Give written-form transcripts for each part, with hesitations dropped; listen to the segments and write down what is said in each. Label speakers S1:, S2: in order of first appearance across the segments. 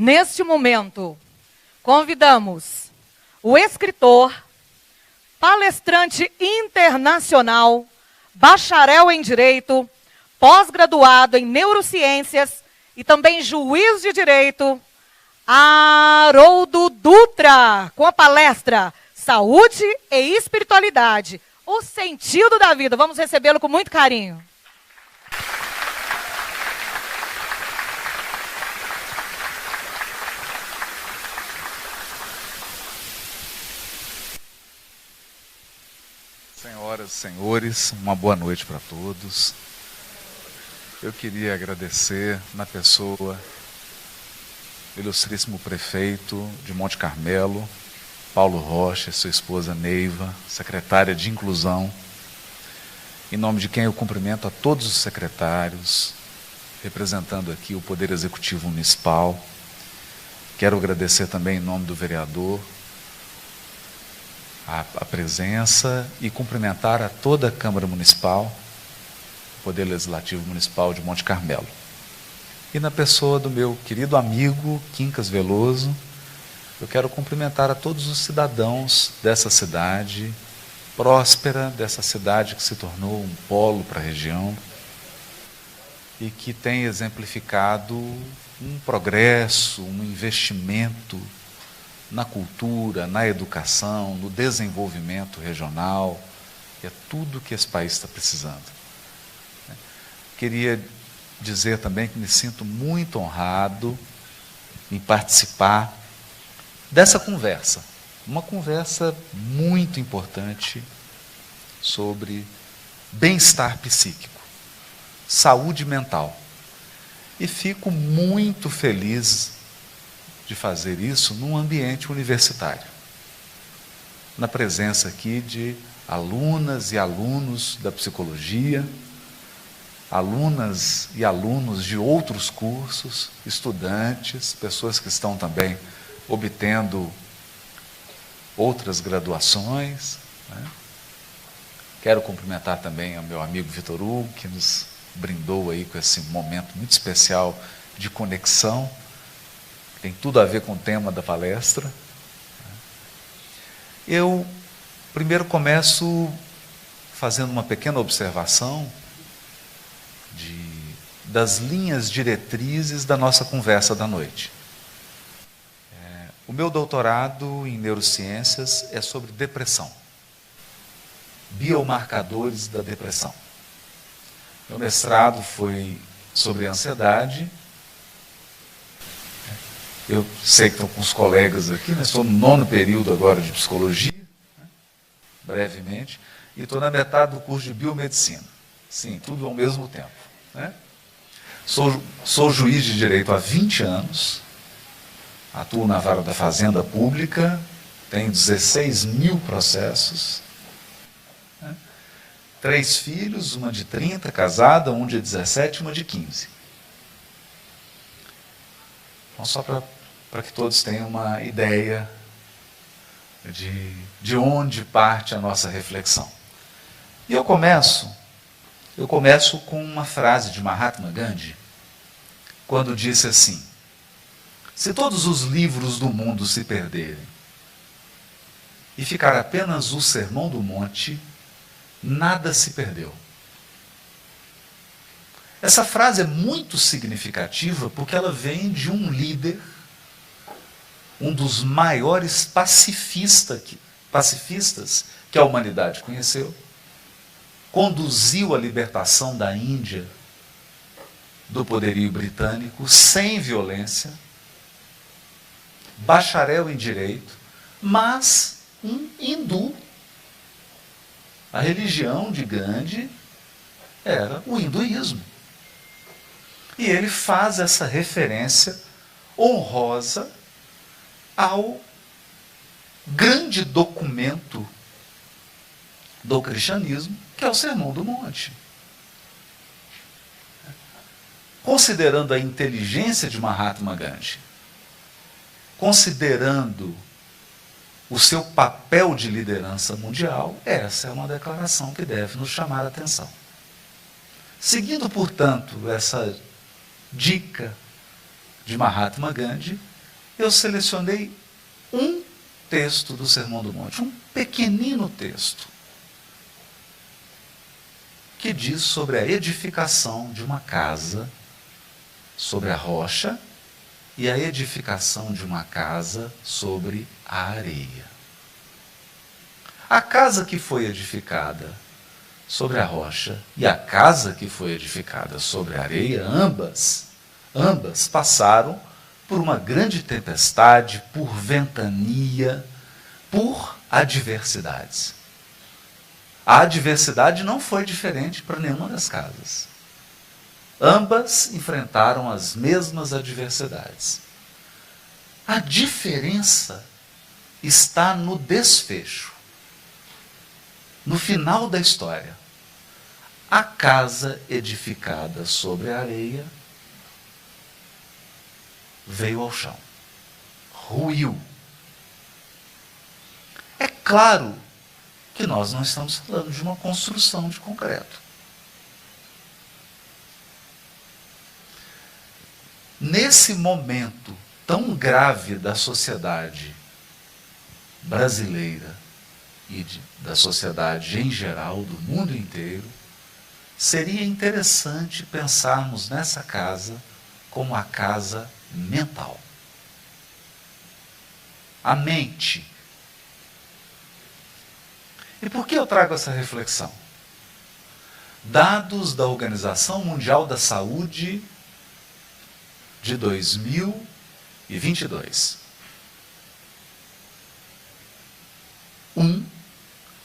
S1: Neste momento, convidamos o escritor, palestrante internacional, bacharel em Direito, pós-graduado em Neurociências e também juiz de Direito, Haroldo Dutra, com a palestra Saúde e Espiritualidade, o sentido da vida. Vamos recebê-lo com muito carinho.
S2: Senhoras e senhores, uma boa noite para todos. Eu queria agradecer na pessoa do ilustríssimo prefeito de Monte Carmelo, Paulo Rocha, sua esposa Neiva, secretária de Inclusão, em nome de quem eu cumprimento a todos os secretários, representando aqui o Poder Executivo Municipal. Quero agradecer também em nome do vereador a presença e cumprimentar a toda a Câmara Municipal, Poder Legislativo Municipal de Monte Carmelo. E na pessoa do meu querido amigo Quincas Veloso, eu quero cumprimentar a todos os cidadãos dessa cidade próspera, dessa cidade que se tornou um polo para a região e que tem exemplificado um progresso, um investimento na cultura, na educação, no desenvolvimento regional, que é tudo que esse país está precisando. Queria dizer também que me sinto muito honrado em participar dessa conversa, uma conversa muito importante sobre bem-estar psíquico, saúde mental. E fico muito feliz de fazer isso num ambiente universitário, na presença aqui de alunas e alunos da psicologia, alunas e alunos de outros cursos, estudantes, pessoas que estão também obtendo outras graduações, né? Quero cumprimentar também o meu amigo Vitor Hugo, que nos brindou aí com esse momento muito especial de conexão, que tem tudo a ver com o tema da palestra. Eu primeiro começo fazendo uma pequena observação das linhas diretrizes da nossa conversa da noite. O meu doutorado em neurociências é sobre depressão, biomarcadores da depressão. Meu mestrado foi sobre ansiedade. Eu sei que estão com os colegas aqui, né? Estou no 9º período agora de psicologia, né? Brevemente, e estou na metade do curso de biomedicina. Sim, tudo ao mesmo tempo, né? Sou juiz de direito há 20 anos, atuo na vara da Fazenda Pública, tenho 16 mil processos, né? 3 filhos, uma de 30, casada, um de 17 e uma de 15. Então, só para que todos tenham uma ideia de onde parte a nossa reflexão. E eu começo com uma frase de Mahatma Gandhi, quando disse assim: se todos os livros do mundo se perderem e ficar apenas o Sermão do Monte, nada se perdeu. Essa frase é muito significativa porque ela vem de um líder, um dos maiores pacifistas que a humanidade conheceu, conduziu a libertação da Índia do poderio britânico sem violência, bacharel em direito, mas um hindu. A religião de Gandhi era o hinduísmo. E ele faz essa referência honrosa ao grande documento do cristianismo, que é o Sermão do Monte. Considerando a inteligência de Mahatma Gandhi, considerando o seu papel de liderança mundial, essa é uma declaração que deve nos chamar a atenção. Seguindo, portanto, essa dica de Mahatma Gandhi, eu selecionei um texto do Sermão do Monte, um pequenino texto, que diz sobre a edificação de uma casa sobre a rocha e a edificação de uma casa sobre a areia. A casa que foi edificada sobre a rocha e a casa que foi edificada sobre a areia, ambas passaram por uma grande tempestade, por ventania, por adversidades. A adversidade não foi diferente para nenhuma das casas. Ambas enfrentaram as mesmas adversidades. A diferença está no desfecho. No final da história, a casa edificada sobre a areia veio ao chão, ruiu. É claro que nós não estamos falando de uma construção de concreto. Nesse momento tão grave da sociedade brasileira e da sociedade em geral, do mundo inteiro, seria interessante pensarmos nessa casa como a casa mental. A mente. E por que eu trago essa reflexão? Dados da Organização Mundial da Saúde de 2022. 1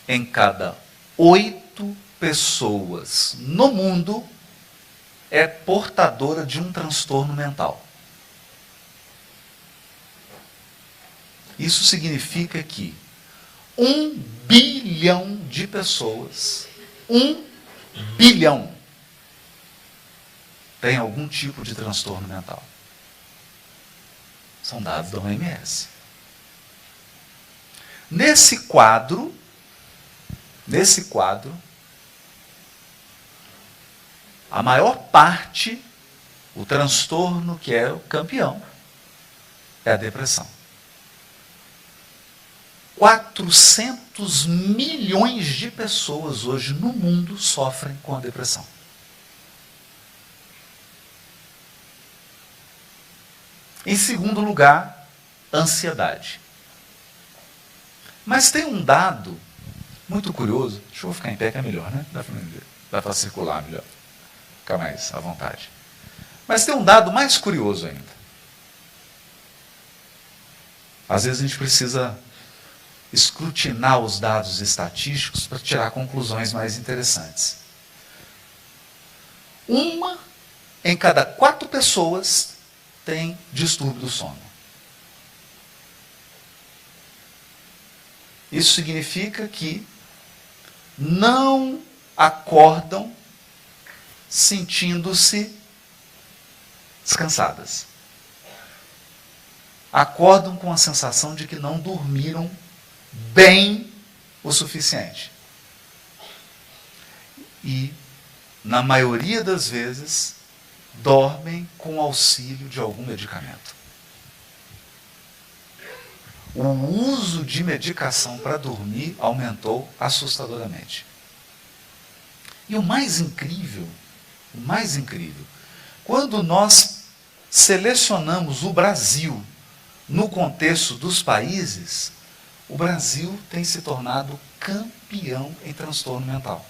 S2: em cada 8 pessoas no mundo é portadora de um transtorno mental. Isso significa que 1 bilhão de pessoas, 1 bilhão, tem algum tipo de transtorno mental. São dados da OMS. Nesse quadro, a maior parte, o transtorno que é o campeão, é a depressão. 400 milhões de pessoas hoje no mundo sofrem com a depressão. Em segundo lugar, ansiedade. Mas tem um dado muito curioso. Deixa eu ficar em pé que é melhor, né? Dá para circular melhor. Ficar mais à vontade. Mas tem um dado mais curioso ainda. Às vezes a gente precisa escrutinar os dados estatísticos para tirar conclusões mais interessantes. 1 em cada 4 pessoas tem distúrbio do sono. Isso significa que não acordam sentindo-se descansadas. Acordam com a sensação de que não dormiram bem o suficiente. E, na maioria das vezes, dormem com auxílio de algum medicamento. O uso de medicação para dormir aumentou assustadoramente. E o mais incrível, quando nós selecionamos o Brasil no contexto dos países, o Brasil tem se tornado campeão em transtorno mental.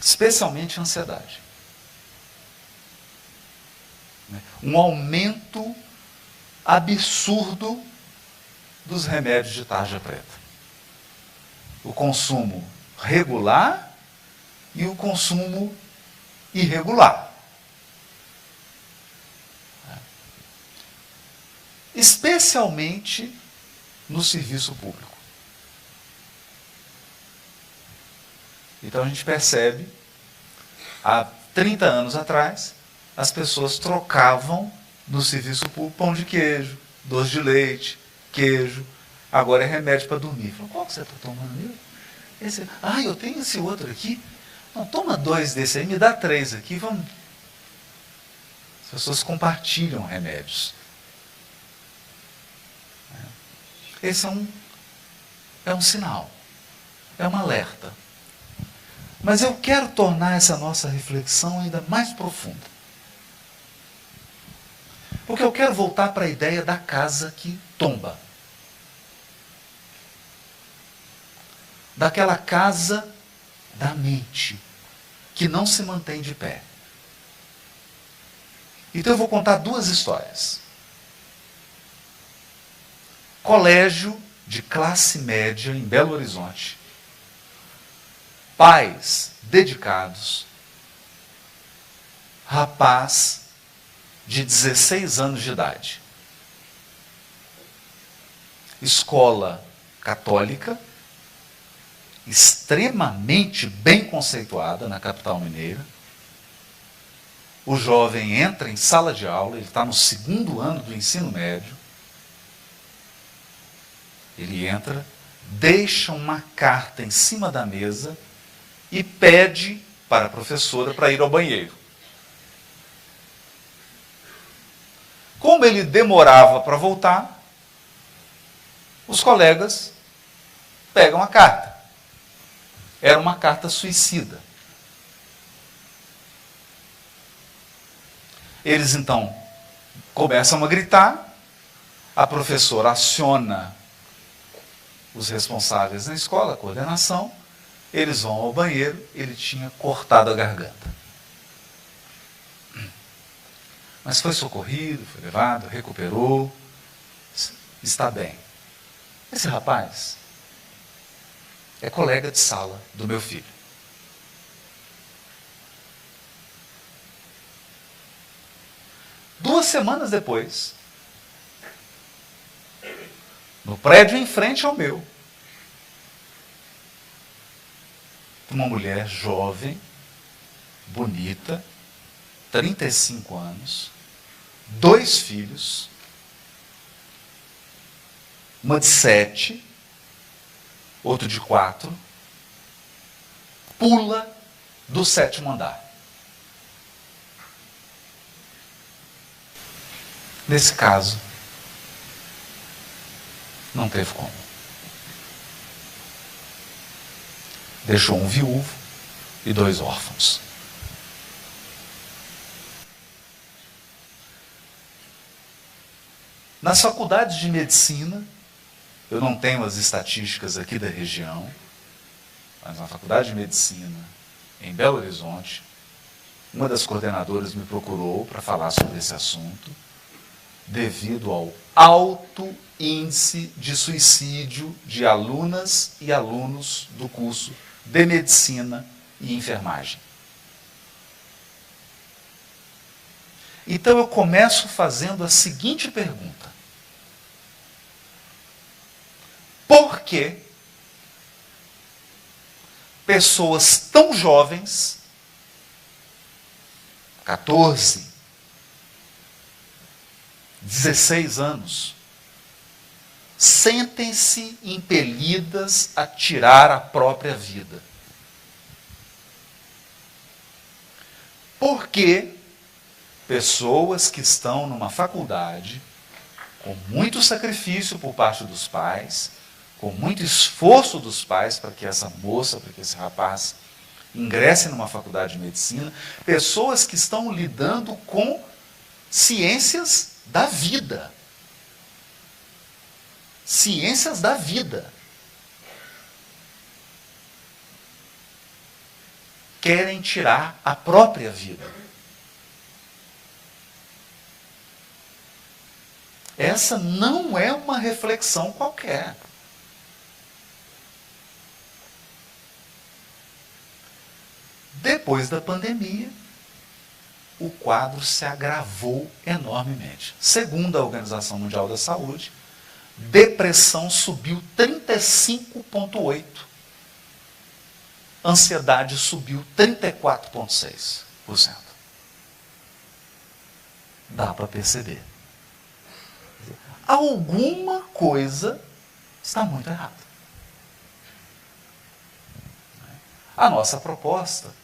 S2: Especialmente ansiedade. Um aumento absurdo dos remédios de tarja preta. O consumo regular e o consumo irregular. Especialmente no serviço público. Então a gente percebe, há 30 anos atrás, as pessoas trocavam no serviço público pão de queijo, doce de leite, queijo, agora é remédio para dormir. Falei, qual que você está tomando mesmo? Esse, eu tenho esse outro aqui. Não, toma 2 desse aí, me dá 3 aqui, vamos. As pessoas compartilham remédios. Esse é um sinal, é um alerta. Mas eu quero tornar essa nossa reflexão ainda mais profunda. Porque eu quero voltar para a ideia da casa que tomba. Daquela casa da mente, que não se mantém de pé. Então eu vou contar duas histórias. Colégio de classe média em Belo Horizonte. Pais dedicados. Rapaz de 16 anos de idade. Escola católica, extremamente bem conceituada na capital mineira. O jovem entra em sala de aula, ele está no 2º ano do ensino médio. Ele entra, deixa uma carta em cima da mesa e pede para a professora para ir ao banheiro. Como ele demorava para voltar, os colegas pegam a carta. Era uma carta suicida. Eles então começam a gritar, a professora aciona os responsáveis na escola, a coordenação, eles vão ao banheiro, ele tinha cortado a garganta. Mas foi socorrido, foi levado, recuperou, está bem. Esse rapaz é colega de sala do meu filho. Duas semanas depois, no prédio em frente ao meu, uma mulher jovem, bonita, 35 anos, 2 filhos, uma de 7, outro de 4, pula do 7º andar. Nesse caso, não teve como. Deixou um viúvo e 2 órfãos. Nas faculdades de medicina, eu não tenho as estatísticas aqui da região, mas na faculdade de medicina, em Belo Horizonte, uma das coordenadoras me procurou para falar sobre esse assunto, devido ao alto índice de suicídio de alunas e alunos do curso de medicina e enfermagem. Então eu começo fazendo a seguinte pergunta: por que pessoas tão jovens, 14, 16 anos, sentem-se impelidas a tirar a própria vida? Por que pessoas que estão numa faculdade, com muito sacrifício por parte dos pais, com muito esforço dos pais para que essa moça, para que esse rapaz ingresse numa faculdade de medicina, pessoas que estão lidando com ciências da vida. Ciências da vida. Querem tirar a própria vida. Essa não é uma reflexão qualquer. Depois da pandemia, o quadro se agravou enormemente. Segundo a Organização Mundial da Saúde, depressão subiu 35,8%. Ansiedade subiu 34,6%. Dá para perceber. Alguma coisa está muito errada. A nossa proposta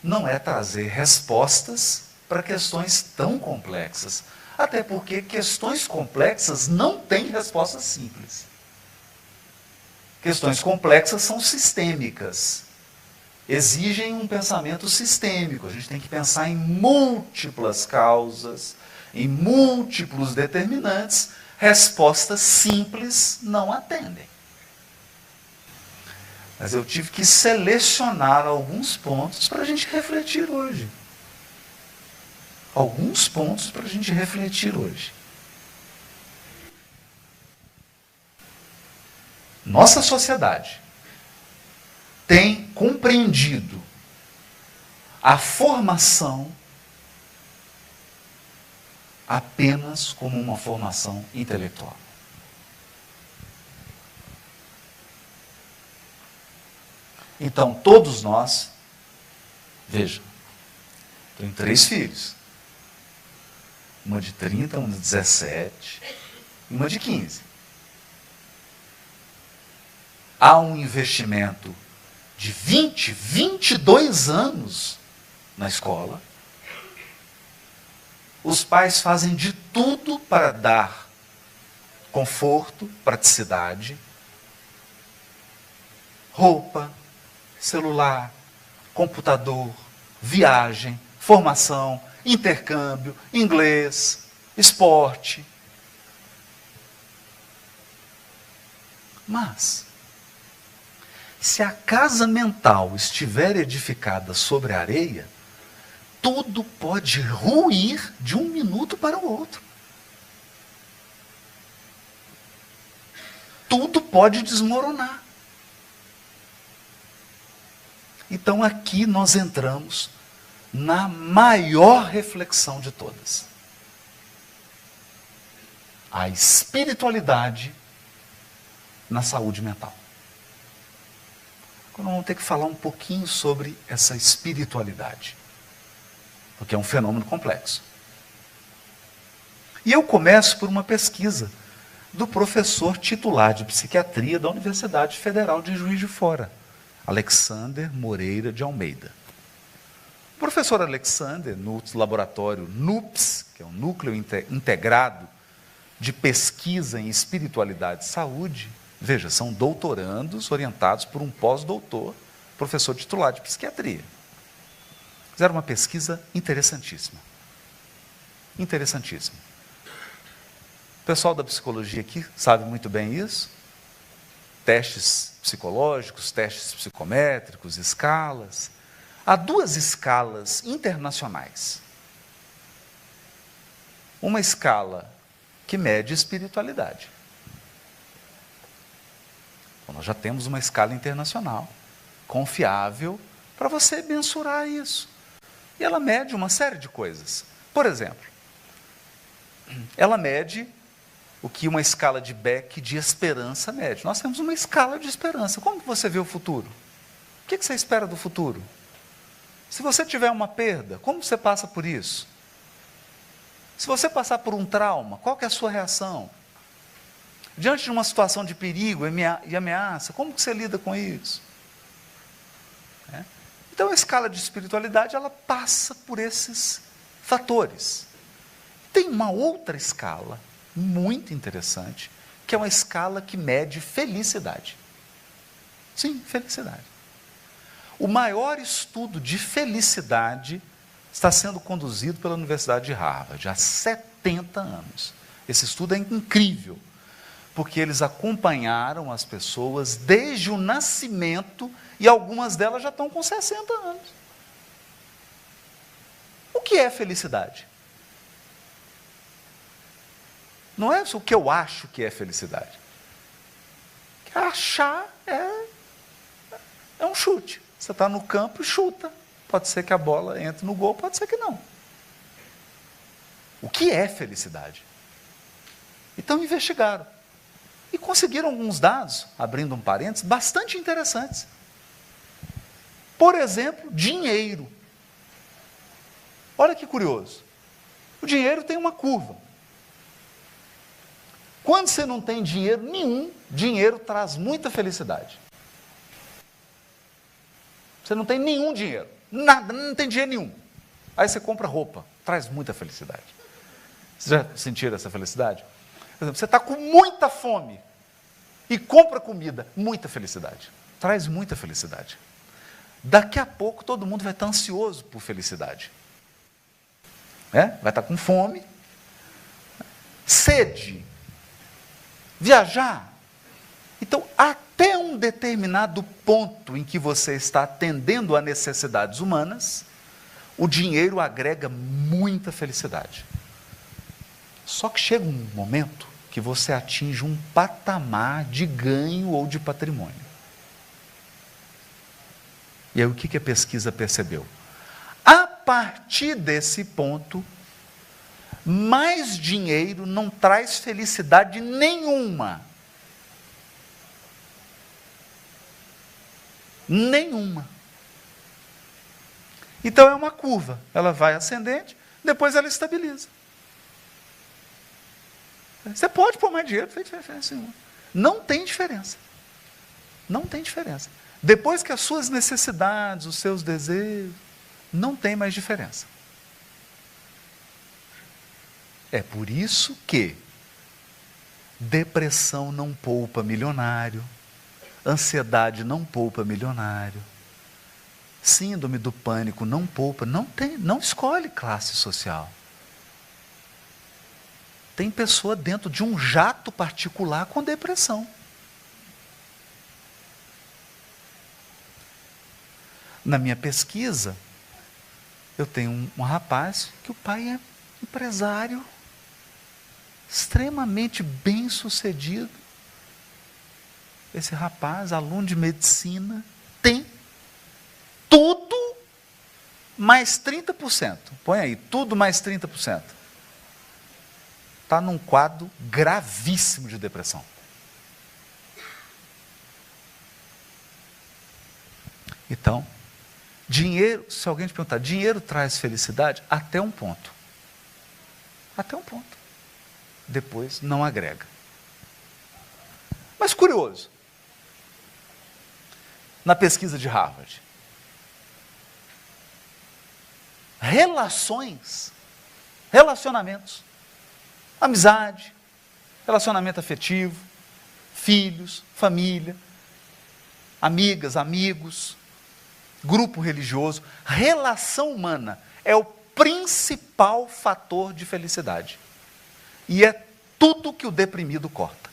S2: não é trazer respostas para questões tão complexas. Até porque questões complexas não têm resposta simples. Questões complexas são sistêmicas. Exigem um pensamento sistêmico. A gente tem que pensar em múltiplas causas, em múltiplos determinantes. Respostas simples não atendem. Mas eu tive que selecionar alguns pontos para a gente refletir hoje. Alguns pontos para a gente refletir hoje. Nossa sociedade tem compreendido a formação apenas como uma formação intelectual. Então, todos nós, veja, tenho 3 filhos. Uma de 30, uma de 17 e uma de 15. Há um investimento de 20, 22 anos na escola. Os pais fazem de tudo para dar conforto, praticidade, roupa, celular, computador, viagem, formação, intercâmbio, inglês, esporte. Mas, se a casa mental estiver edificada sobre a areia, tudo pode ruir de um minuto para o outro. Tudo pode desmoronar. Então aqui nós entramos na maior reflexão de todas. A espiritualidade na saúde mental. Agora vamos ter que falar um pouquinho sobre essa espiritualidade, porque é um fenômeno complexo. E eu começo por uma pesquisa do professor titular de psiquiatria da Universidade Federal de Juiz de Fora, Alexander Moreira de Almeida. O professor Alexander, no laboratório NUPS, que é um Núcleo Integrado de Pesquisa em Espiritualidade e Saúde, veja, são doutorandos orientados por um pós-doutor, professor titular de psiquiatria. Fizeram uma pesquisa interessantíssima. Interessantíssima. O pessoal da psicologia aqui sabe muito bem isso. Testes psicológicos, testes psicométricos, escalas. Há 2 escalas internacionais. Uma escala que mede espiritualidade. Então, nós já temos uma escala internacional, confiável, para você mensurar isso. E ela mede uma série de coisas. Por exemplo, ela mede o que uma escala de Beck de esperança mede. Nós temos uma escala de esperança. Como você vê o futuro? O que você espera do futuro? Se você tiver uma perda, como você passa por isso? Se você passar por um trauma, qual que é a sua reação? Diante de uma situação de perigo e ameaça, como que você lida com isso? Então a escala de espiritualidade, ela passa por esses fatores. Tem uma outra escala, muito interessante, que é uma escala que mede felicidade. Sim, felicidade. O maior estudo de felicidade está sendo conduzido pela Universidade de Harvard há 70 anos. Esse estudo é incrível, porque eles acompanharam as pessoas desde o nascimento e algumas delas já estão com 60 anos. O que é felicidade? Não é o que eu acho que é felicidade. Que achar é um chute. Você está no campo e chuta. Pode ser que a bola entre no gol, pode ser que não. O que é felicidade? Então investigaram. E conseguiram alguns dados, abrindo um parênteses, bastante interessantes. Por exemplo, dinheiro. Olha que curioso. O dinheiro tem uma curva. Quando você não tem dinheiro nenhum, dinheiro traz muita felicidade. Você não tem nenhum dinheiro. Nada, não tem dinheiro nenhum. Aí você compra roupa, traz muita felicidade. Vocês já sentiram essa felicidade? Por exemplo, você está com muita fome e compra comida, muita felicidade. Traz muita felicidade. Daqui a pouco todo mundo vai estar ansioso por felicidade. Vai estar com fome, sede, viajar. Então, até um determinado ponto em que você está atendendo a necessidades humanas, o dinheiro agrega muita felicidade. Só que chega um momento que você atinge um patamar de ganho ou de patrimônio. E aí o que a pesquisa percebeu? A partir desse ponto, mais dinheiro não traz felicidade nenhuma. Nenhuma. Então é uma curva, ela vai ascendente, depois ela estabiliza. Você pode pôr mais dinheiro, não faz diferença nenhuma. Não tem diferença. Não tem diferença. Depois que as suas necessidades, os seus desejos, não tem mais diferença. É por isso que depressão não poupa milionário, ansiedade não poupa milionário, síndrome do pânico não poupa, não escolhe classe social. Tem pessoa dentro de um jato particular com depressão. Na minha pesquisa, eu tenho um rapaz que o pai é empresário, extremamente bem-sucedido. Esse rapaz, aluno de medicina, tem tudo mais 30%. Põe aí, tudo mais 30%. Está num quadro gravíssimo de depressão. Então, dinheiro, se alguém te perguntar, dinheiro traz felicidade? Até um ponto. Até um ponto. Depois não agrega. Mas curioso, na pesquisa de Harvard, relacionamentos, amizade, relacionamento afetivo, filhos, família, amigas, amigos, grupo religioso, relação humana é o principal fator de felicidade. E é tudo que o deprimido corta.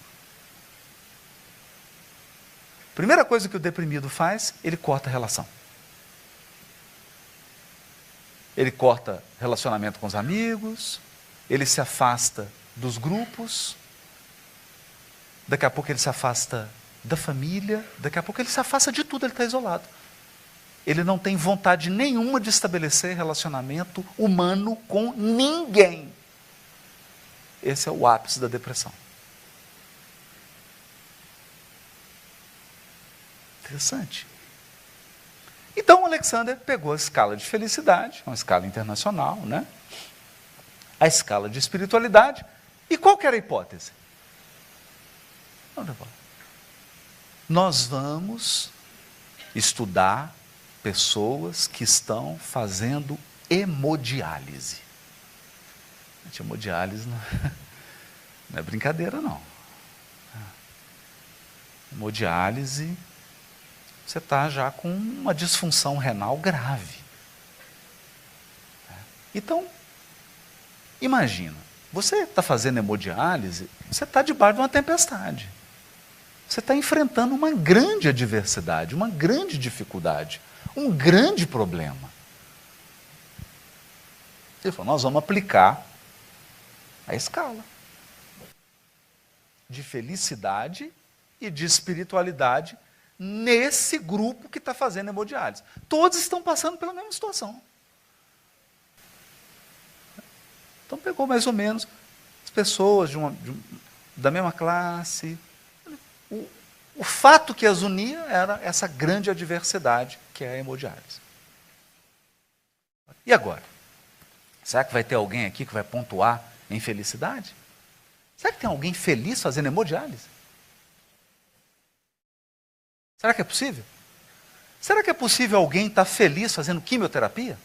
S2: Primeira coisa que o deprimido faz, ele corta a relação. Ele corta relacionamento com os amigos, ele se afasta dos grupos, daqui a pouco ele se afasta da família, daqui a pouco ele se afasta de tudo, ele está isolado. Ele não tem vontade nenhuma de estabelecer relacionamento humano com ninguém. Esse é o ápice da depressão. Interessante. Então, o Alexander pegou a escala de felicidade, uma escala internacional, né? A escala de espiritualidade, e qual que era a hipótese? Nós vamos estudar pessoas que estão fazendo hemodiálise. Hemodiálise não é brincadeira, não. Hemodiálise, você está já com uma disfunção renal grave. Então, imagina, você está fazendo hemodiálise, você está debaixo de uma tempestade. Você está enfrentando uma grande adversidade, uma grande dificuldade, um grande problema. Ele falou, nós vamos aplicar a escala de felicidade e de espiritualidade nesse grupo que está fazendo hemodiálise. Todos estão passando pela mesma situação. Então pegou mais ou menos as pessoas da mesma classe. O fato que as unia era essa grande adversidade que é a hemodiálise. E agora? Será que vai ter alguém aqui que vai pontuar em felicidade? Será que tem alguém feliz fazendo hemodiálise? Será que é possível? Será que é possível alguém estar feliz fazendo quimioterapia?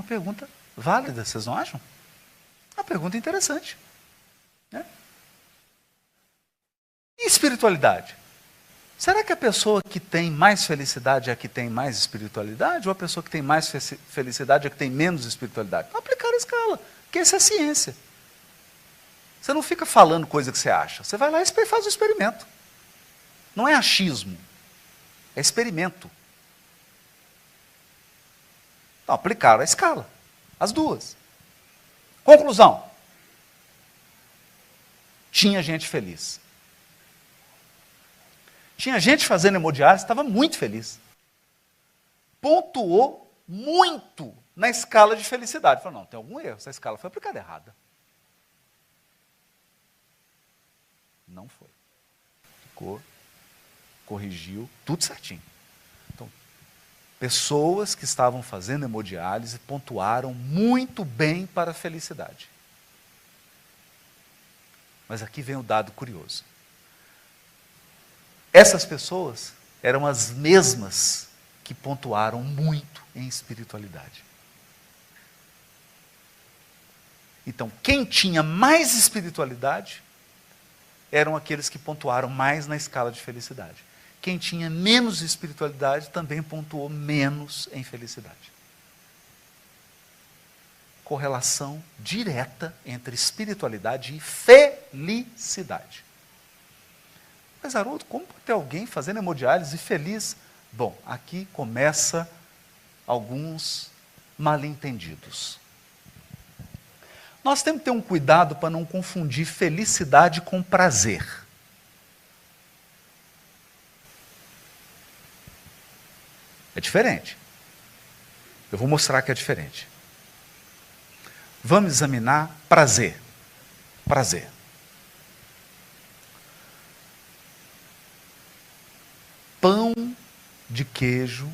S2: uma pergunta válida, vocês não acham? Uma pergunta interessante. Né? E espiritualidade? Será que a pessoa que tem mais felicidade é a que tem mais espiritualidade? Ou a pessoa que tem mais felicidade é a que tem menos espiritualidade? Não aplicar a escala, porque isso é ciência. Você não fica falando coisa que você acha. Você vai lá e faz o experimento. Não é achismo, é experimento. Então, aplicaram a escala, as duas. Conclusão. Tinha gente feliz. Tinha gente fazendo hemodiálise, estava muito feliz. Pontuou muito na escala de felicidade. Falou, não, tem algum erro, essa escala foi aplicada errada. Não foi. Ficou, corrigiu, tudo certinho. Então, pessoas que estavam fazendo hemodiálise pontuaram muito bem para a felicidade. Mas aqui vem o dado curioso. Essas pessoas eram as mesmas que pontuaram muito em espiritualidade. Então, quem tinha mais espiritualidade eram aqueles que pontuaram mais na escala de felicidade. Quem tinha menos espiritualidade também pontuou menos em felicidade. Correlação direta entre espiritualidade e felicidade. Mas, Haroldo, como pode ter alguém fazendo hemodiálise feliz? Bom, aqui começa alguns mal-entendidos. Nós temos que ter um cuidado para não confundir felicidade com prazer. É diferente. Eu vou mostrar que é diferente. Vamos examinar prazer. Prazer. Pão de queijo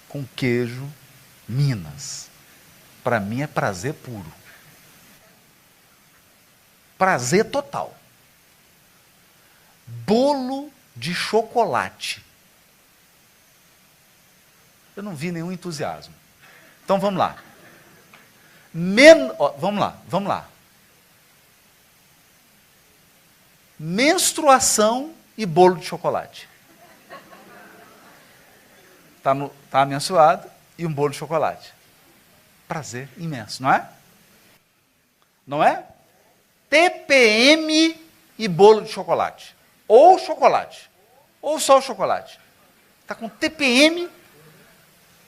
S2: com queijo Minas. Para mim é prazer puro. Prazer total. Bolo de chocolate. Eu não vi nenhum entusiasmo. Então vamos lá. Vamos lá. Menstruação e bolo de chocolate. Está abençoado e um bolo de chocolate. Prazer imenso, não é? Não é? TPM e bolo de chocolate. Ou só o chocolate. Está com TPM,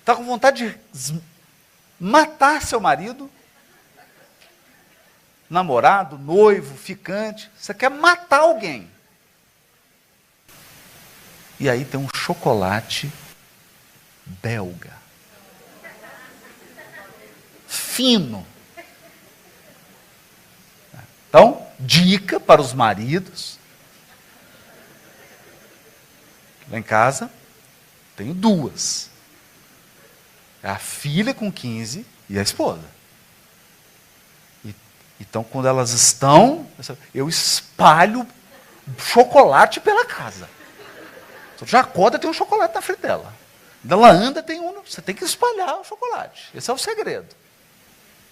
S2: está com vontade de matar seu marido, namorado, noivo, ficante. Você quer matar alguém. E aí tem um chocolate belga. Fino. Então, dica para os maridos. Lá em casa, tenho duas. É a filha com 15 e a esposa. Então, quando elas estão, eu espalho chocolate pela casa. Você já acorda, tem um chocolate na frente dela. Ela anda, tem um. Você tem que espalhar o chocolate. Esse é o segredo.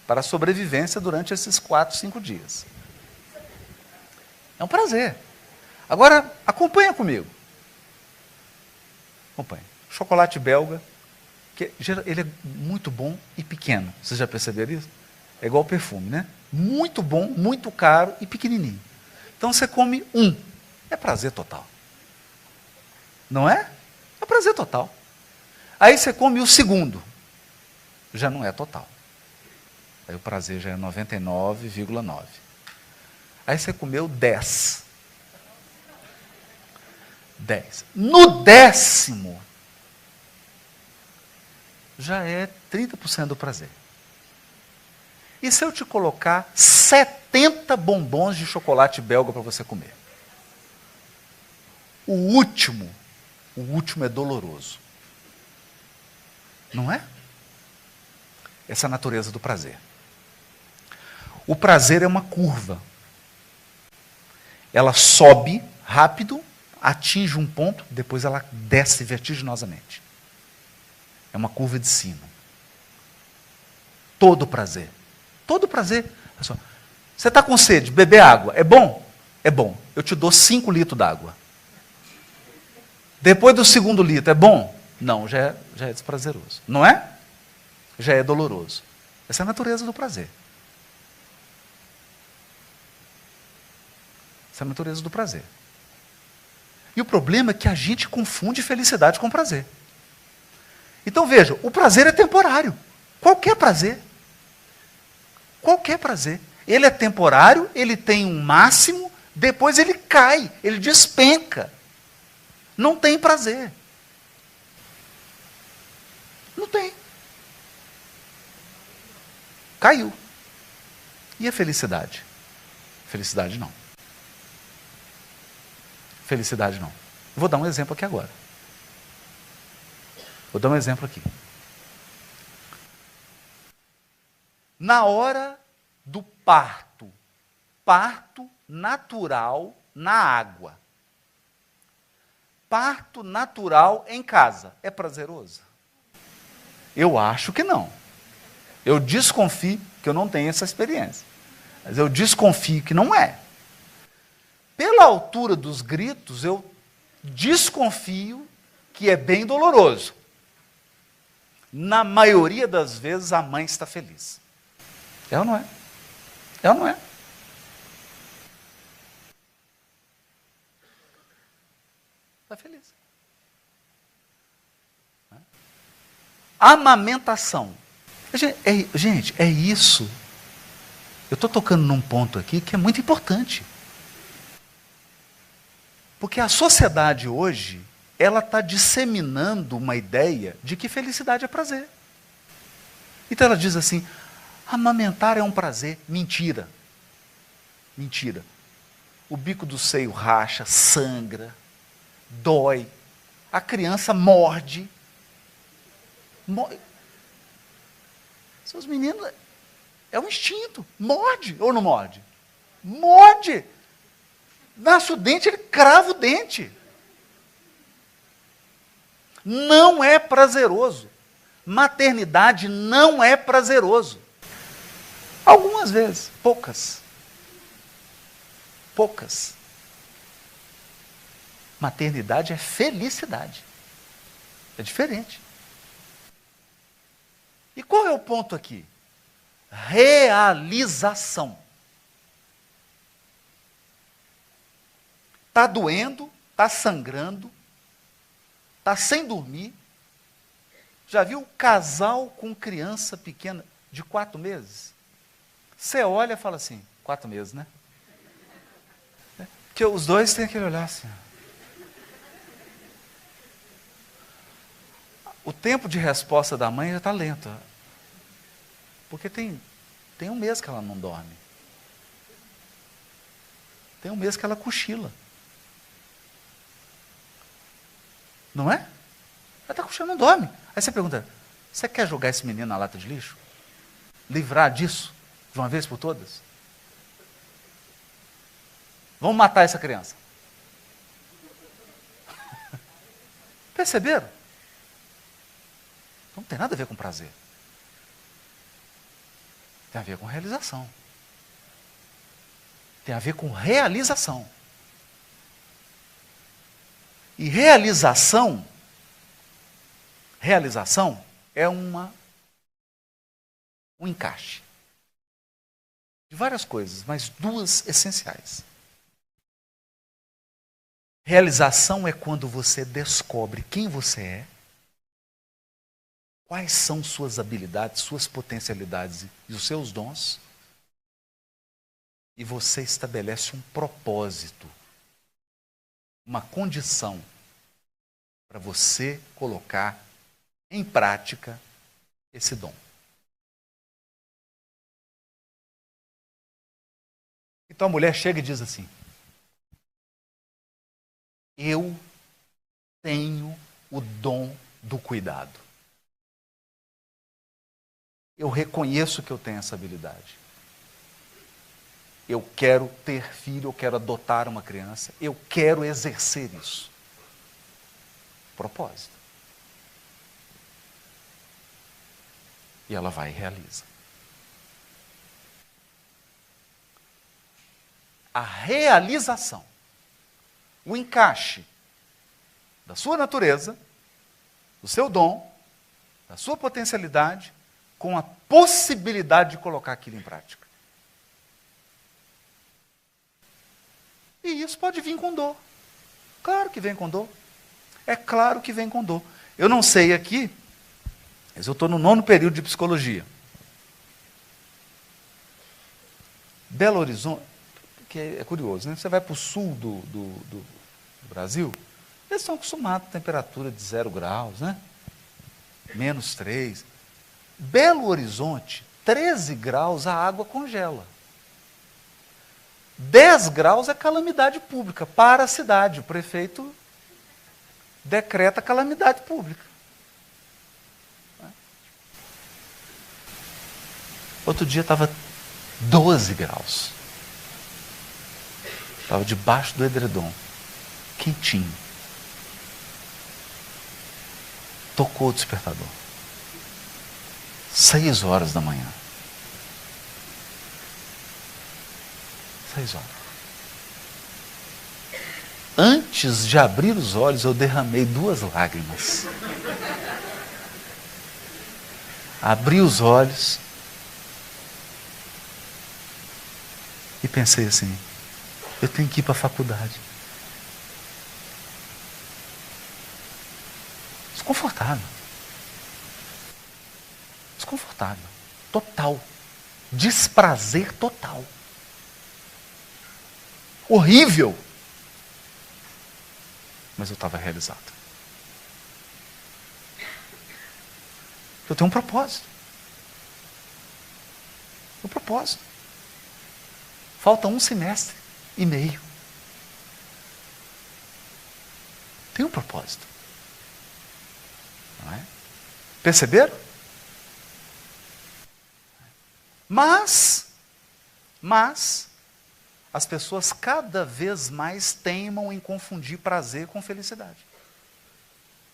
S2: Para a sobrevivência durante esses 4, 5 dias. É um prazer. Agora, acompanha comigo. Acompanha. Chocolate belga, que ele é muito bom e pequeno. Vocês já perceberam isso? É igual perfume, né? Muito bom, muito caro e pequenininho. Então você come um. É prazer total. Não é? É prazer total. Aí você come o segundo. Já não é total. Aí o prazer já é 99,9. Aí você comeu 10. 10. No 10º, já é 30% do prazer. E se eu te colocar 70 bombons de chocolate belga para você comer? O último é doloroso. Não é? Essa é a natureza do prazer. O prazer é uma curva. Ela sobe rápido, atinge um ponto, depois ela desce vertiginosamente. É uma curva de sino. Todo prazer. Todo prazer. Olha só. Você está com sede, beber água. É bom? É bom. Eu te dou 5 litros d'água. Depois do 2º litro, é bom? Não, já é desprazeroso. Não é? Já é doloroso. Essa é a natureza do prazer. Essa é a natureza do prazer. E o problema é que a gente confunde felicidade com prazer. Então veja, o prazer é temporário. Qualquer prazer. Qualquer prazer. Ele é temporário, ele tem um máximo, depois ele cai, ele despenca. Não tem prazer. Não tem. Caiu. E a felicidade? Felicidade não. Felicidade não. Vou dar um exemplo aqui agora. Vou dar um exemplo aqui. Na hora do parto, parto natural na água. Parto natural em casa. É prazeroso? Eu acho que não. Eu desconfio que eu não tenho essa experiência. Mas eu desconfio que não é. Pela altura dos gritos, eu desconfio que é bem doloroso. Na maioria das vezes, a mãe está feliz. É ou não é? É ou não é? Está feliz. Amamentação. Gente, é isso. Eu estou tocando num ponto aqui que é muito importante. Porque a sociedade hoje, ela está disseminando uma ideia de que felicidade é prazer. Então ela diz assim, amamentar é um prazer. Mentira. Mentira. O bico do seio racha, sangra, dói. A criança morde. Seus meninos, é um instinto. Morde ou não morde? Morde. Nasce o dente, ele crava o dente. Não é prazeroso. Maternidade não é prazeroso. Algumas vezes, poucas. Poucas. Maternidade é felicidade. É diferente. E qual é o ponto aqui? Realização. Está doendo, está sangrando, está sem dormir. Já viu casal com criança pequena de 4 meses? Você olha e fala assim, 4 meses, né? Porque os dois têm aquele olhar assim. O tempo de resposta da mãe já está lento. Porque tem 1 mês que ela não dorme. Tem 1 mês que ela cochila. Não é? Ela está cochilando, não dorme. Aí você pergunta, você quer jogar esse menino na lata de lixo? Livrar disso, de uma vez por todas? Vamos matar essa criança. Perceberam? Não tem nada a ver com prazer. Tem a ver com realização. Tem a ver com realização. E realização é um encaixe de várias coisas, mas 2 essenciais. Realização é quando você descobre quem você é, quais são suas habilidades, suas potencialidades e os seus dons, e você estabelece um propósito, uma condição para você colocar em prática esse dom. Então a mulher chega e diz assim, eu tenho o dom do cuidado. Eu reconheço que eu tenho essa habilidade. Eu quero ter filho, eu quero adotar uma criança, eu quero exercer isso. Propósito. E ela vai e realiza. a realização, o encaixe da sua natureza, do seu dom, da sua potencialidade, com a possibilidade de colocar aquilo em prática. E isso pode vir com dor. Claro que vem com dor. É claro que vem com dor. Eu não sei aqui, mas eu estou no 9º período de psicologia. Belo Horizonte, que é curioso, né? Você vai para o sul do Brasil, eles estão acostumados a temperatura de 0 graus, né? -3. Belo Horizonte, 13 graus, a água congela. 10 graus é calamidade pública para a cidade. O prefeito decreta calamidade pública. Outro dia estava 12 graus. Estava debaixo do edredom, quentinho. Tocou o despertador. 6 horas da manhã. 6 horas. Antes de abrir os olhos, eu derramei 2 lágrimas. Abri os olhos e pensei assim, eu tenho que ir para a faculdade. Desconfortável. Desconfortável. Total. Desprazer total. Horrível. Mas eu estava realizado. Eu tenho um propósito. Um propósito. Falta 1 semestre e meio. Tem um propósito. Não é? Perceberam? Mas as pessoas cada vez mais teimam em confundir prazer com felicidade.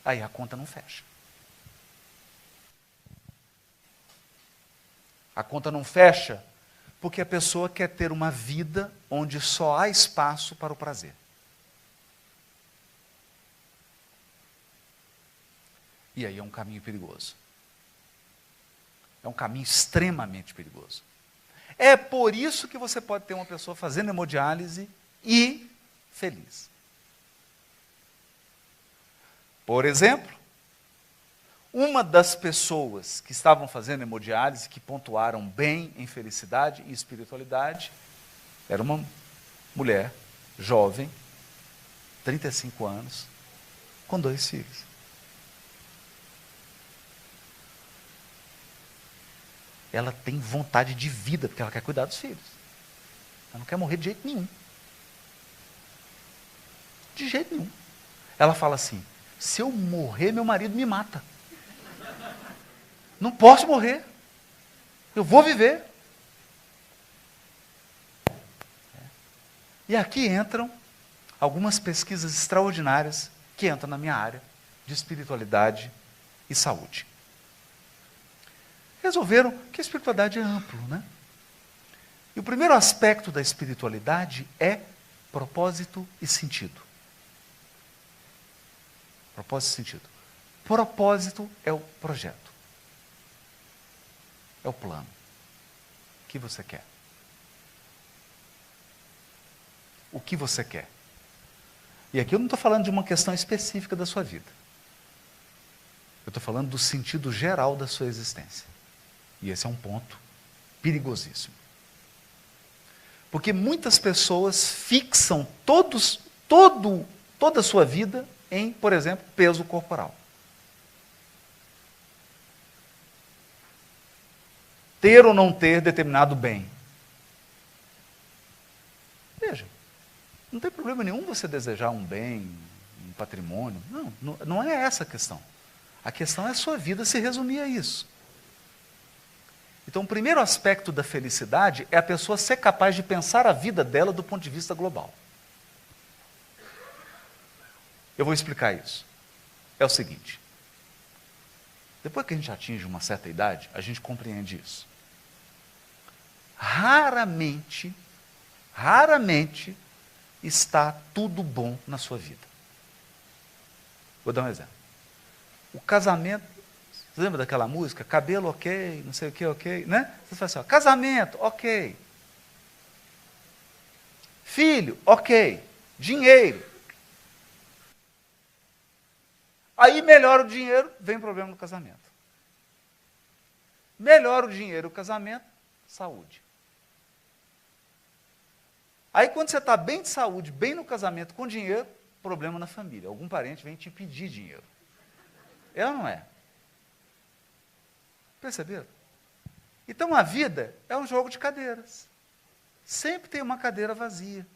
S2: Aí a conta não fecha. A conta não fecha porque a pessoa quer ter uma vida onde só há espaço para o prazer. E aí é um caminho perigoso. É um caminho extremamente perigoso. É por isso que você pode ter uma pessoa fazendo hemodiálise e feliz. Por exemplo, uma das pessoas que estavam fazendo hemodiálise, que pontuaram bem em felicidade e espiritualidade, era uma mulher jovem, 35 anos, com 2 filhos. Ela tem vontade de vida, porque ela quer cuidar dos filhos. Ela não quer morrer de jeito nenhum. De jeito nenhum. Ela fala assim, se eu morrer, meu marido me mata. Não posso morrer. Eu vou viver. E aqui entram algumas pesquisas extraordinárias que entram na minha área de espiritualidade e saúde. Resolveram que a espiritualidade é amplo, né? E o primeiro aspecto da espiritualidade é propósito e sentido. Propósito e sentido. Propósito é o projeto. É o plano. O que você quer? O que você quer? E aqui eu não estou falando de uma questão específica da sua vida. Eu estou falando do sentido geral da sua existência. E esse é um ponto perigosíssimo. Porque muitas pessoas fixam toda a sua vida em, por exemplo, peso corporal. Ter ou não ter determinado bem. Veja, não tem problema nenhum você desejar um bem, um patrimônio. Não é essa a questão. A questão é a sua vida se resumir a isso. Então, o primeiro aspecto da felicidade é a pessoa ser capaz de pensar a vida dela do ponto de vista global. Eu vou explicar isso. É o seguinte. Depois que a gente atinge uma certa idade, a gente compreende isso. Raramente raramente está tudo bom na sua vida. Vou dar um exemplo. O casamento, você lembra daquela música? Cabelo ok, não sei o que ok, né? Você fala assim, ó, casamento ok. Filho ok. Dinheiro. Aí melhora o dinheiro, vem problema no casamento. Melhora o dinheiro, o casamento, saúde. Aí quando você está bem de saúde, bem no casamento, com dinheiro, problema na família. Algum parente vem te pedir dinheiro. É ou não é? Perceberam? Então a vida é um jogo de cadeiras. Sempre tem uma cadeira vazia.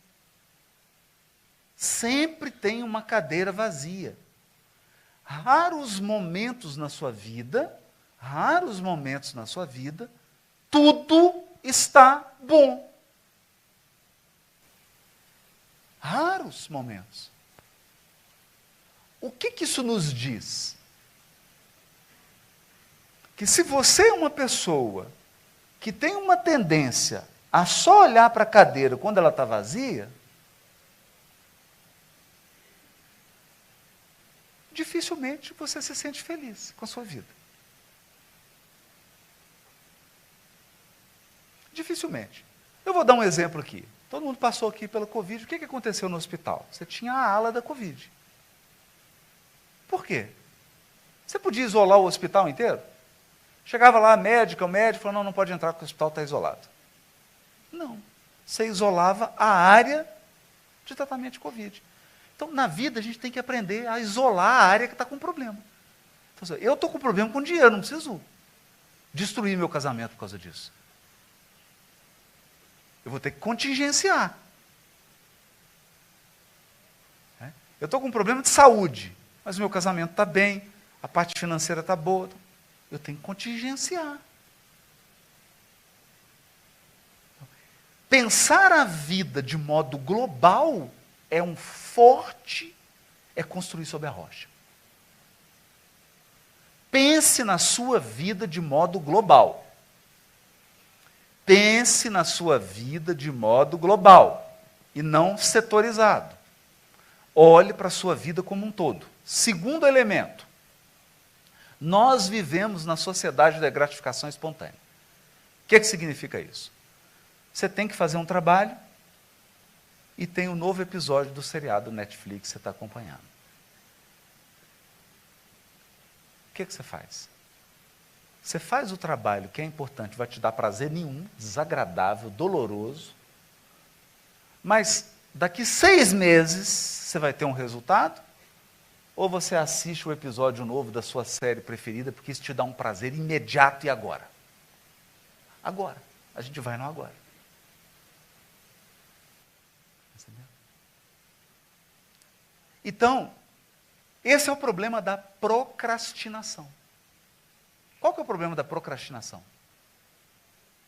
S2: Sempre tem uma cadeira vazia. Raros momentos na sua vida, tudo está bom. Raros momentos. O que isso nos diz? Que se você é uma pessoa que tem uma tendência a só olhar para a cadeira quando ela está vazia, dificilmente você se sente feliz com a sua vida. Dificilmente. Eu vou dar um exemplo aqui. Todo mundo passou aqui pela Covid. O que aconteceu no hospital? Você tinha a ala da Covid. Por quê? Você podia isolar o hospital inteiro? Chegava lá o médico falou, não pode entrar porque o hospital está isolado. Não. Você isolava a área de tratamento de Covid. Então, na vida, a gente tem que aprender a isolar a área que está com problema. Então, eu estou com problema com dinheiro, não preciso destruir meu casamento por causa disso. Eu vou ter que contingenciar. Eu estou com um problema de saúde, mas o meu casamento está bem, a parte financeira está boa. Eu tenho que contingenciar. Pensar a vida de modo global é um forte, é construir sobre a rocha. Pense na sua vida de modo global. Pense na sua vida de modo global e não setorizado. Olhe para a sua vida como um todo. Segundo elemento, nós vivemos na sociedade da gratificação espontânea. O que significa isso? Você tem que fazer um trabalho e tem um novo episódio do seriado Netflix que você está acompanhando. O que você faz? Você faz o trabalho que é importante, vai te dar prazer nenhum, desagradável, doloroso, mas daqui 6 meses você vai ter um resultado? Ou você assiste o episódio novo da sua série preferida, porque isso te dá um prazer imediato e agora? Agora. A gente vai no agora. Entendeu? Então, esse é o problema da procrastinação. Qual que é o problema da procrastinação?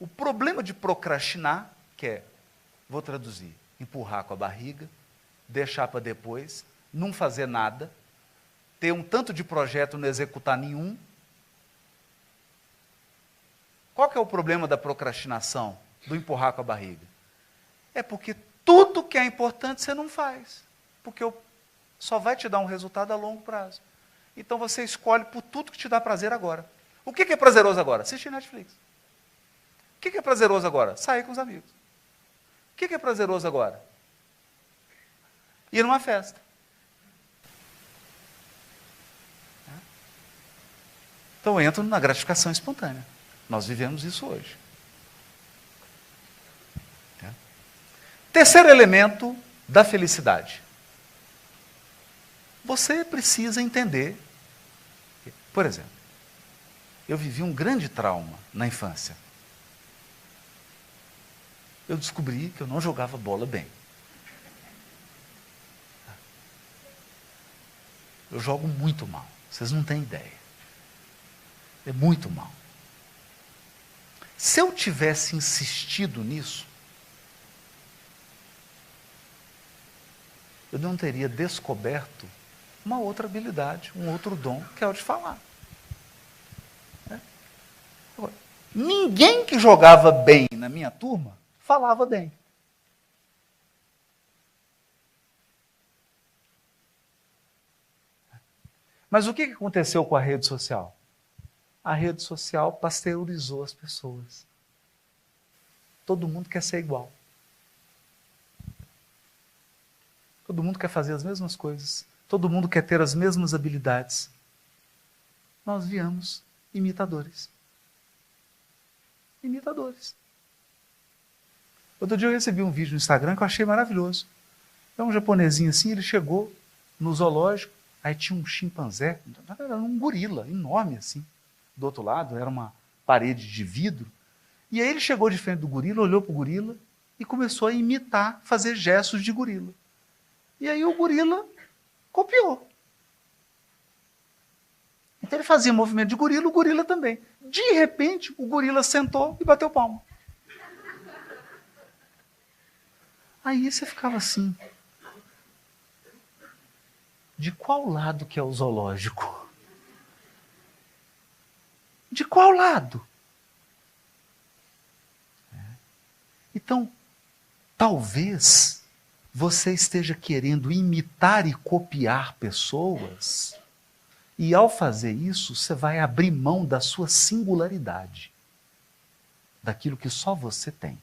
S2: O problema de procrastinar, que é, vou traduzir, empurrar com a barriga, deixar para depois, não fazer nada, ter um tanto de projeto e não executar nenhum. Qual que é o problema da procrastinação, do empurrar com a barriga? É porque tudo que é importante você não faz, porque só vai te dar um resultado a longo prazo. Então você escolhe por tudo que te dá prazer agora. O que é prazeroso agora? Assistir Netflix. O que é prazeroso agora? Sair com os amigos. O que é prazeroso agora? Ir numa festa. Então eu entro na gratificação espontânea. Nós vivemos isso hoje. Terceiro elemento da felicidade. Você precisa entender, por exemplo, eu vivi um grande trauma na infância. Eu descobri que eu não jogava bola bem. Eu jogo muito mal, vocês não têm ideia. É muito mal. Se eu tivesse insistido nisso, eu não teria descoberto uma outra habilidade, um outro dom, que é o de falar. Agora, ninguém que jogava bem na minha turma falava bem. Mas o que aconteceu com a rede social? A rede social pasteurizou as pessoas. Todo mundo quer ser igual. Todo mundo quer fazer as mesmas coisas. Todo mundo quer ter as mesmas habilidades. Nós viemos imitadores. Imitadores. Outro dia eu recebi um vídeo no Instagram que eu achei maravilhoso. É um japonesinho assim, ele chegou no zoológico, aí tinha um chimpanzé, era um gorila enorme assim. Do outro lado era uma parede de vidro. E aí ele chegou de frente do gorila, olhou para o gorila e começou a imitar, fazer gestos de gorila. E aí o gorila copiou. Então ele fazia movimento de gorila, o gorila também. De repente, o gorila sentou e bateu palma. Aí você ficava assim. De qual lado que é o zoológico? De qual lado? Então, talvez você esteja querendo imitar e copiar pessoas, e ao fazer isso, você vai abrir mão da sua singularidade, daquilo que só você tem,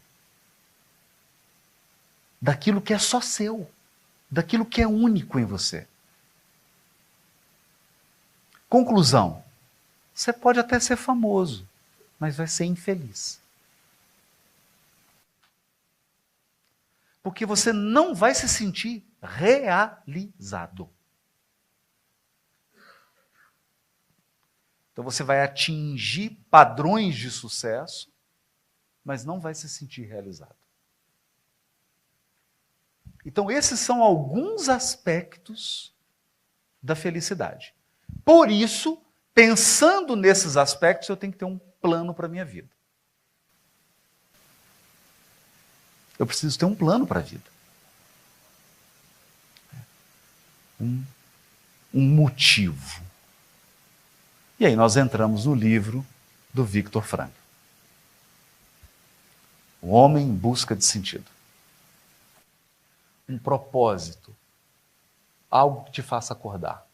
S2: daquilo que é só seu, daquilo que é único em você. Conclusão: você pode até ser famoso, mas vai ser infeliz. Porque você não vai se sentir realizado. Então você vai atingir padrões de sucesso, mas não vai se sentir realizado. Então esses são alguns aspectos da felicidade. Por isso, pensando nesses aspectos, eu tenho que ter um plano para a minha vida. Eu preciso ter um plano para a vida. Um motivo. E aí nós entramos no livro do Viktor Frankl. O homem em busca de sentido. Um propósito. Algo que te faça acordar.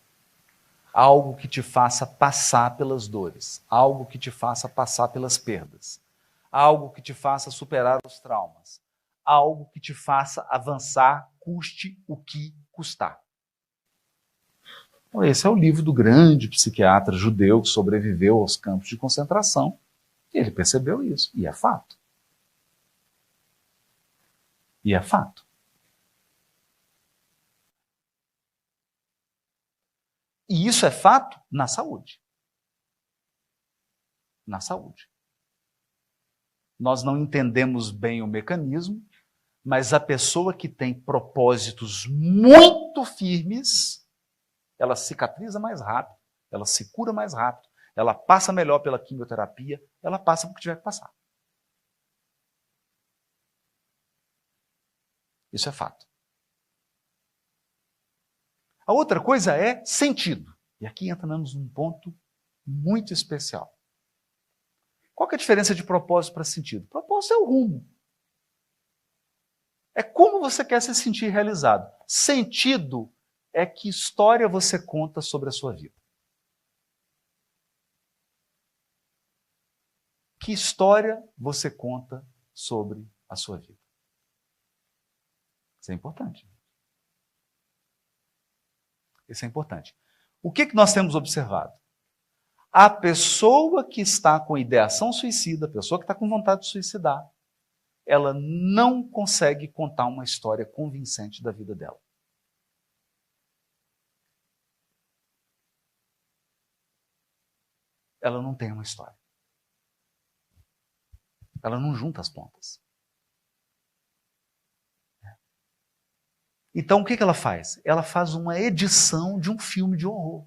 S2: Algo que te faça passar pelas dores. Algo que te faça passar pelas perdas. Algo que te faça superar os traumas. Algo que te faça avançar, custe o que custar. Esse é o livro do grande psiquiatra judeu que sobreviveu aos campos de concentração. E ele percebeu isso. E é fato. E é fato. E isso é fato na saúde. Na saúde. Nós não entendemos bem o mecanismo, mas a pessoa que tem propósitos muito firmes, ela cicatriza mais rápido, ela se cura mais rápido, ela passa melhor pela quimioterapia, ela passa porque tiver que passar. Isso é fato. A outra coisa é sentido. E aqui entramos num ponto muito especial. Qual que é a diferença de propósito para sentido? Propósito é o rumo. É como você quer se sentir realizado. Sentido é que história você conta sobre a sua vida. Que história você conta sobre a sua vida? Isso é importante. Isso é importante. O que nós temos observado? A pessoa que está com ideação suicida, a pessoa que está com vontade de suicidar, ela não consegue contar uma história convincente da vida dela. Ela não tem uma história. Ela não junta as pontas. Então, o que ela faz? Ela faz uma edição de um filme de horror.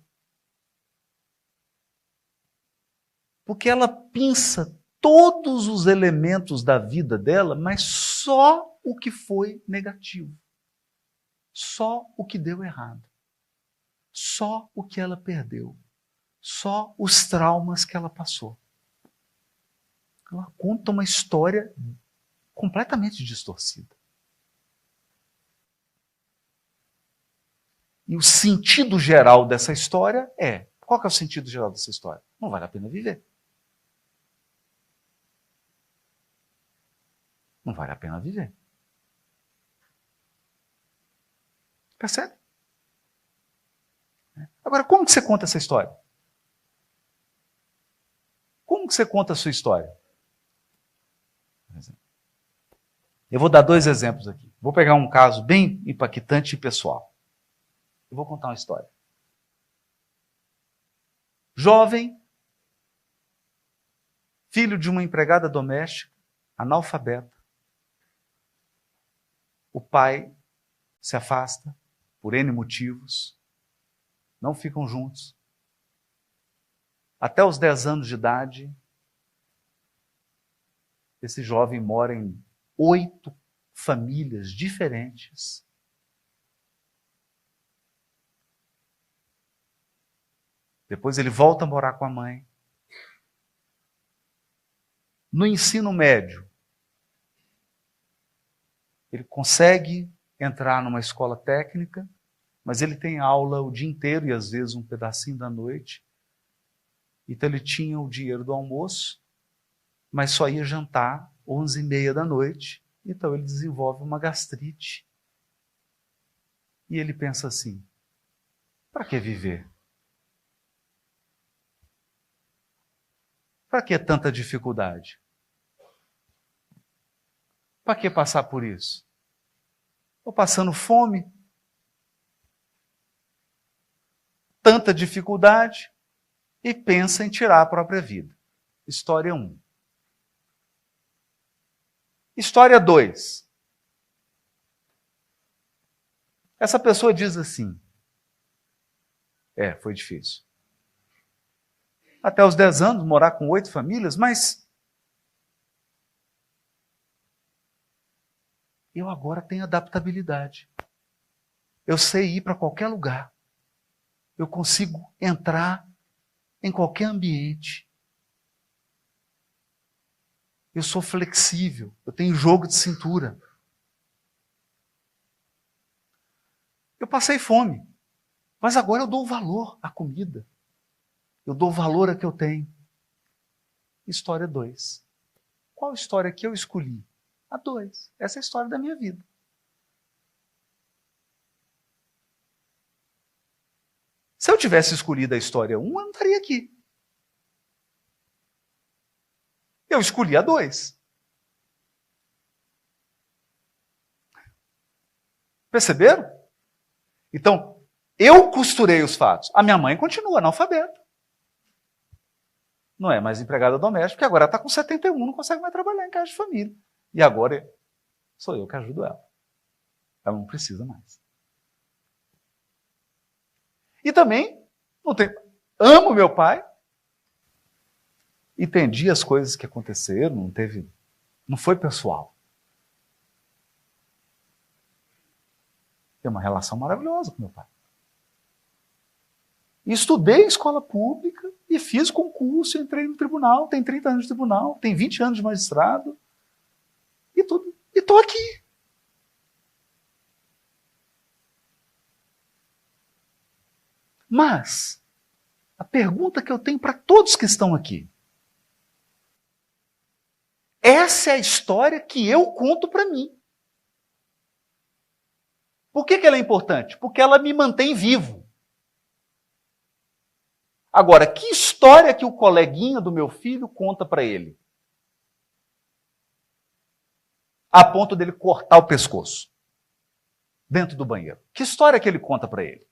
S2: Porque ela pinça todos os elementos da vida dela, mas só o que foi negativo. Só o que deu errado. Só o que ela perdeu. Só os traumas que ela passou. Ela conta uma história completamente distorcida. E o sentido geral dessa história é... Qual que é o sentido geral dessa história? Não vale a pena viver. Não vale a pena viver. Percebe? Agora, como que você conta essa história? Como que você conta a sua história? Eu vou dar 2 exemplos aqui. Vou pegar um caso bem impactante e pessoal. Eu vou contar uma história. Jovem, filho de uma empregada doméstica, analfabeta. O pai se afasta por N motivos, não ficam juntos. Até os 10 anos de idade, esse jovem mora em 8 famílias diferentes. Depois ele volta a morar com a mãe. No ensino médio, ele consegue entrar numa escola técnica, mas ele tem aula o dia inteiro e às vezes um pedacinho da noite. Então ele tinha o dinheiro do almoço, mas só ia jantar 11h30 da noite. Então ele desenvolve uma gastrite. E ele pensa assim, para que viver? Para que tanta dificuldade? Para que passar por isso? Estou passando fome. Tanta dificuldade. E pensa em tirar a própria vida. História 1. História 2. Essa pessoa diz assim, foi difícil. Até os 10 anos, morar com 8 famílias, mas eu agora tenho adaptabilidade. Eu sei ir para qualquer lugar. Eu consigo entrar em qualquer ambiente. Eu sou flexível, eu tenho jogo de cintura. Eu passei fome, mas agora eu dou valor à comida. Eu dou valor a que eu tenho. História 2. Qual história que eu escolhi? A 2. Essa é a história da minha vida. Se eu tivesse escolhido a história 1, eu não estaria aqui. Eu escolhi a 2. Perceberam? Então, eu costurei os fatos. A minha mãe continua analfabeta. Não é mais empregada doméstica, porque agora ela está com 71, não consegue mais trabalhar em casa de família. E agora sou eu que ajudo ela. Ela não precisa mais. E também, amo meu pai, entendi as coisas que aconteceram, não foi pessoal. Tem uma relação maravilhosa com meu pai. E estudei em escola pública e fiz concurso, entrei no tribunal, tem 30 anos de tribunal, tem 20 anos de magistrado, e tudo. E estou aqui. Mas, a pergunta que eu tenho para todos que estão aqui, essa é a história que eu conto para mim. Por que ela é importante? Porque ela me mantém vivo. Agora, que história que o coleguinha do meu filho conta para ele? A ponto dele cortar o pescoço dentro do banheiro. Que história que ele conta para ele?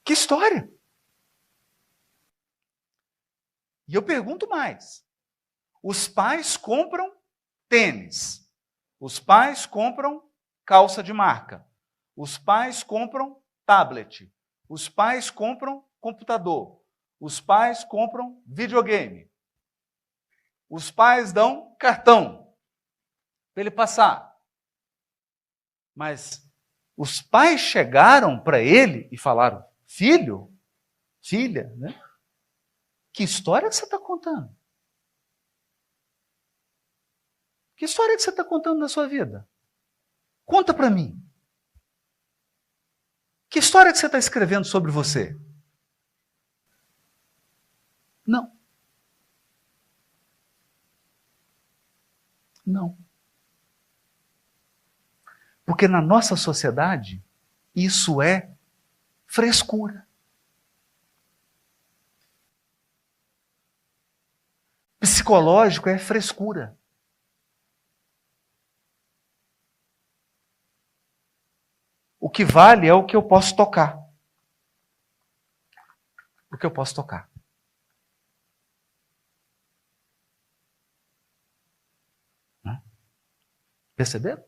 S2: Que história? E eu pergunto mais. Os pais compram tênis. Os pais compram calça de marca. Os pais compram tablet. Os pais compram computador. Os pais compram videogame. Os pais dão cartão para ele passar. Mas os pais chegaram para ele e falaram, filho, filha, né? Que história que você está contando? Que história que você está contando da sua vida? Conta para mim. Que história que você está escrevendo sobre você? Não. Não. Porque na nossa sociedade, isso é frescura. Psicológico é frescura. O que vale é o que eu posso tocar. O que eu posso tocar. Perceberam?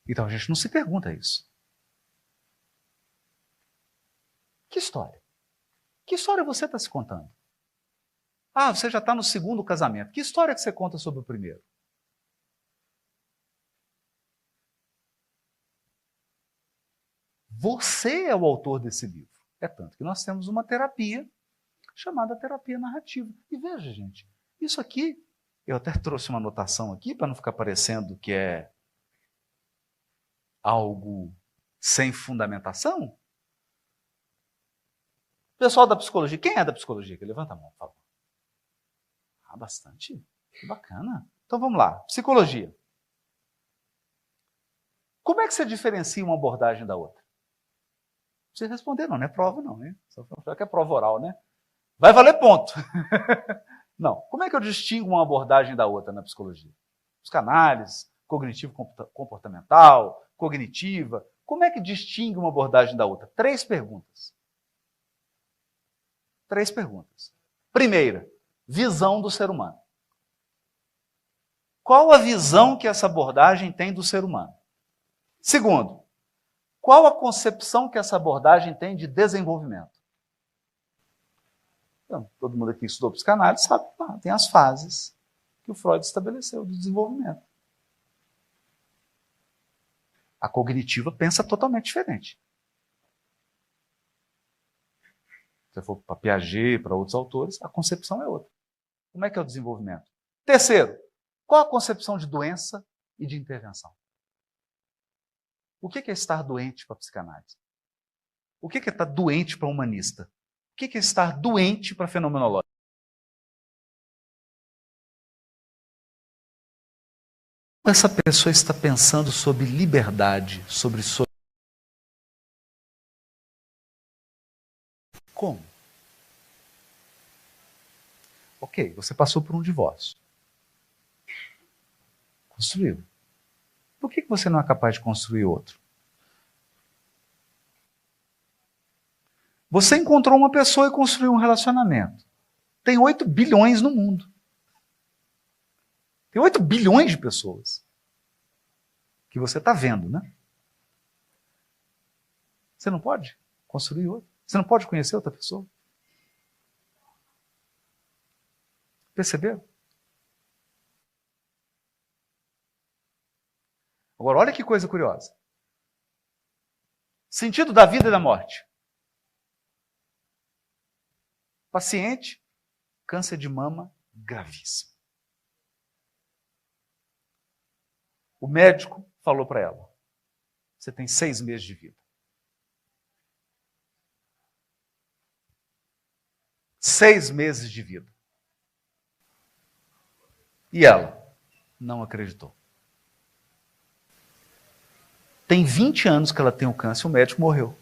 S2: Então a gente não se pergunta isso. Que história? Que história você está se contando? Ah, você já está no segundo casamento. Que história que você conta sobre o primeiro? Você é o autor desse livro. É tanto que nós temos uma terapia chamada terapia narrativa. E veja, gente, isso aqui, eu até trouxe uma anotação aqui para não ficar parecendo que é algo sem fundamentação. Pessoal da psicologia, quem é da psicologia? Levanta a mão, por favor. Ah, bastante. Que bacana. Então vamos lá. Psicologia. Como é que você diferencia uma abordagem da outra? Não precisa responder, não é prova, não, né? Só que é prova oral, né? Vai valer ponto. Não. Como é que eu distingo uma abordagem da outra na psicologia? Psicanálise, cognitivo-comportamental, cognitiva. Como é que distingue uma abordagem da outra? 3 perguntas. 3 perguntas. Primeira, visão do ser humano. Qual a visão que essa abordagem tem do ser humano? Segundo, qual a concepção que essa abordagem tem de desenvolvimento? Então, todo mundo aqui que estudou psicanálise sabe que tem as fases que o Freud estabeleceu de desenvolvimento. A cognitiva pensa totalmente diferente. Se você for para Piaget, para outros autores, a concepção é outra. Como é que é o desenvolvimento? Terceiro, qual a concepção de doença e de intervenção? O que é estar doente para a psicanálise? O que é estar doente para a humanista? O que é estar doente para a fenomenológica? Essa pessoa está pensando sobre liberdade, sobre como? Ok, você passou por um divórcio. Construiu. Por que você não é capaz de construir outro? Você encontrou uma pessoa e construiu um relacionamento. Tem 8 bilhões no mundo. Tem 8 bilhões de pessoas que você está vendo, né? Você não pode construir outro. Você não pode conhecer outra pessoa. Perceberam? Agora, olha que coisa curiosa. Sentido da vida e da morte. Paciente, câncer de mama gravíssimo. O médico falou para ela: você tem 6 meses de vida. 6 meses de vida. E ela não acreditou. Tem 20 anos que ela tem o câncer, o médico morreu.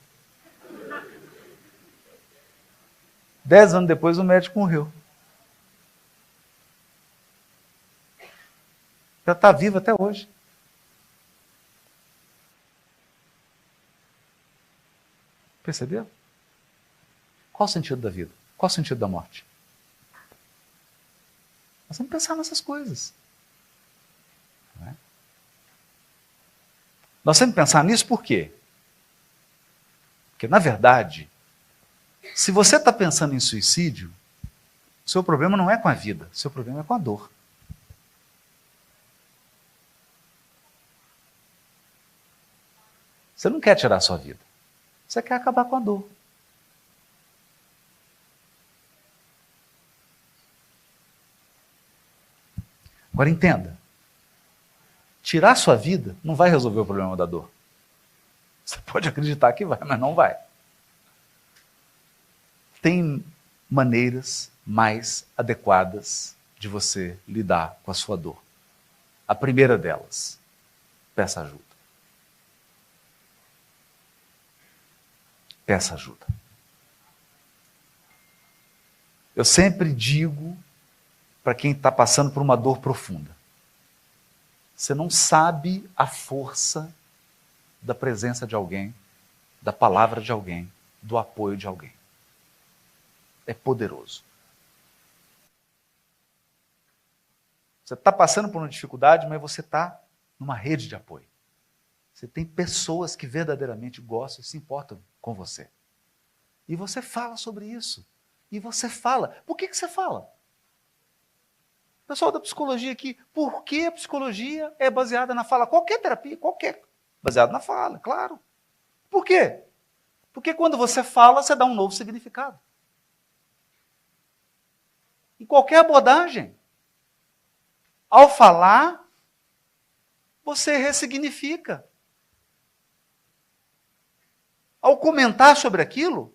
S2: 10 anos depois, o médico morreu. Ela está viva até hoje. Percebeu? Qual o sentido da vida? Qual o sentido da morte? Nós vamos pensar nessas coisas. Não é? Nós temos que pensar nisso por quê? Porque, na verdade, se você está pensando em suicídio, o seu problema não é com a vida, o seu problema é com a dor. Você não quer tirar a sua vida, você quer acabar com a dor. Agora entenda, tirar a sua vida não vai resolver o problema da dor. Você pode acreditar que vai, mas não vai. Tem maneiras mais adequadas de você lidar com a sua dor. A primeira delas, peça ajuda. Peça ajuda. Eu sempre digo para quem está passando por uma dor profunda, você não sabe a força da presença de alguém, da palavra de alguém, do apoio de alguém. É poderoso. Você está passando por uma dificuldade, mas você está numa rede de apoio. Você tem pessoas que verdadeiramente gostam e se importam com você. E você fala sobre isso. E você fala. Por que você fala? Pessoal da psicologia aqui, por que a psicologia é baseada na fala? Qualquer terapia, qualquer, baseado na fala, claro. Por quê? Porque quando você fala, você dá um novo significado. Em qualquer abordagem, ao falar, você ressignifica. Ao comentar sobre aquilo,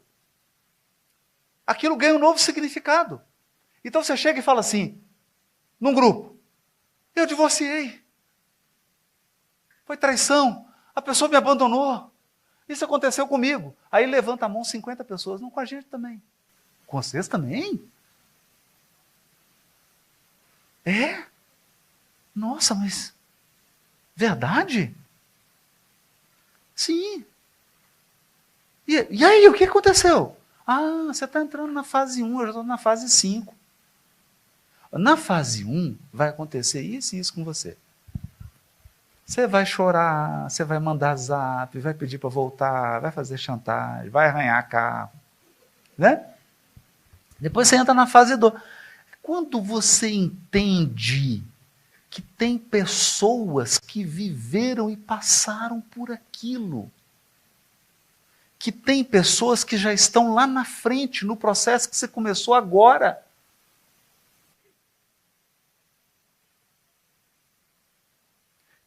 S2: aquilo ganha um novo significado. Então você chega e fala assim, num grupo, eu divorciei. Foi traição. A pessoa me abandonou. Isso aconteceu comigo. Aí levanta a mão 50 pessoas. Não, com a gente também. Com vocês também? É? Nossa, mas... verdade? Sim. E aí, o que aconteceu? Ah, você está entrando na fase 1, eu já estou na fase 5. Na fase 1, vai acontecer isso e isso com você. Você vai chorar, você vai mandar zap, vai pedir para voltar, vai fazer chantagem, vai arranhar carro. Né? Depois você entra na fase 2. Quando você entende que tem pessoas que viveram e passaram por aquilo, que tem pessoas que já estão lá na frente, no processo que você começou agora,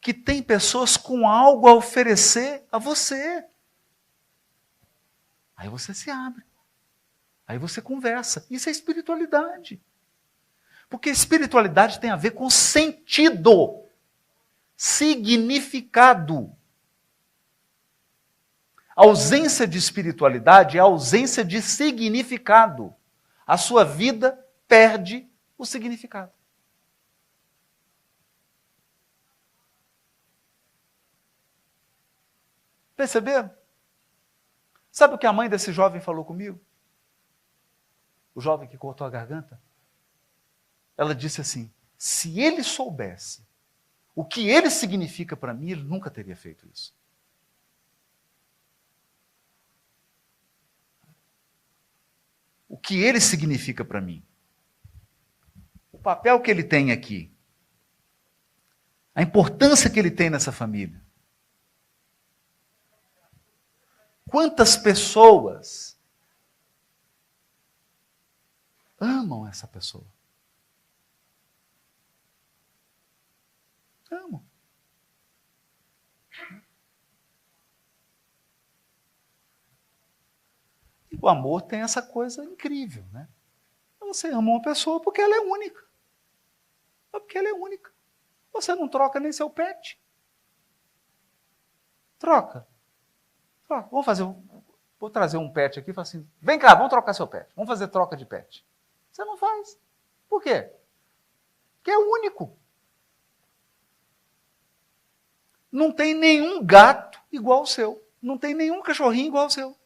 S2: que tem pessoas com algo a oferecer a você. Aí você se abre. Aí você conversa. Isso é espiritualidade. Porque espiritualidade tem a ver com sentido, significado. A ausência de espiritualidade é a ausência de significado. A sua vida perde o significado. Perceberam? Sabe o que a mãe desse jovem falou comigo? O jovem que cortou a garganta? Ela disse assim, se ele soubesse o que ele significa para mim, ele nunca teria feito isso. O que ele significa para mim. O papel que ele tem aqui. A importância que ele tem nessa família. Quantas pessoas amam essa pessoa? Amam. E o amor tem essa coisa incrível, né? Você ama uma pessoa porque ela é única. É porque ela é única. Você não troca nem seu pet. Troca. Vou trazer um pet aqui e falar assim, vem cá, vamos trocar seu pet. Vamos fazer troca de pet. Você não faz. Por quê? Porque é único. Não tem nenhum gato igual ao seu. Não tem nenhum cachorrinho igual ao seu.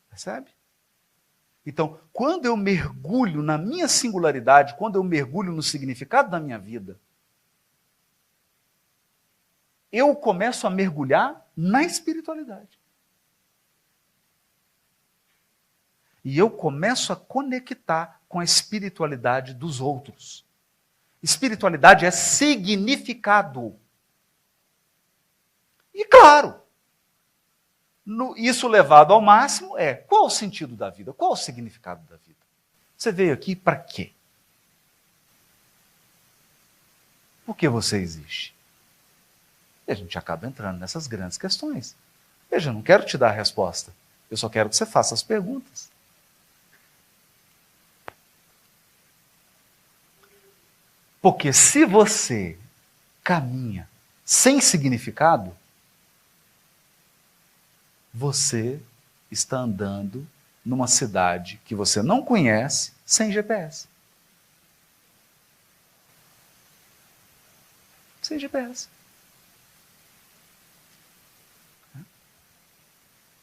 S2: Percebe? Então, quando eu mergulho na minha singularidade, quando eu mergulho no significado da minha vida, eu começo a mergulhar na espiritualidade. E eu começo a conectar com a espiritualidade dos outros. Espiritualidade é significado. E claro, Isso levado ao máximo qual o sentido da vida? Qual o significado da vida? Você veio aqui para quê? Por que você existe? E a gente acaba entrando nessas grandes questões. Veja, eu não quero te dar a resposta. Eu só quero que você faça as perguntas. Porque se você caminha sem significado, você está andando numa cidade que você não conhece sem GPS. Sem GPS.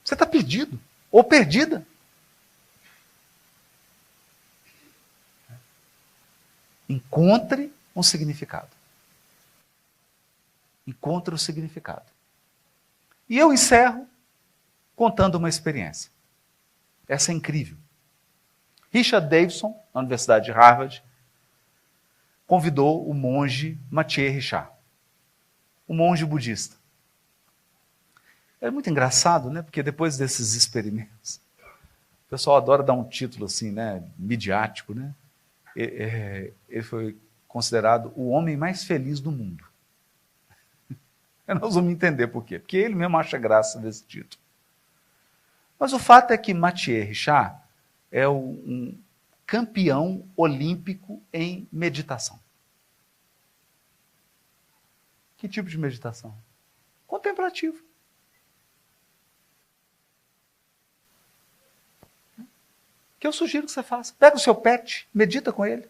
S2: Você está perdido ou perdida. Encontre um significado. Encontre o significado. E eu encerro contando uma experiência. Essa é incrível. Richard Davidson, na Universidade de Harvard, convidou o monge Matthieu Ricard, um monge budista. É muito engraçado, né? Porque depois desses experimentos, o pessoal adora dar um título assim, né? Midiático, né? Ele foi considerado o homem mais feliz do mundo. Nós vamos entender por quê. Porque ele mesmo acha graça desse título. Mas o fato é que Matthieu Ricard é um campeão olímpico em meditação. Que tipo de meditação? Contemplativo. Que eu sugiro que você faça. Pega o seu pet, medita com ele.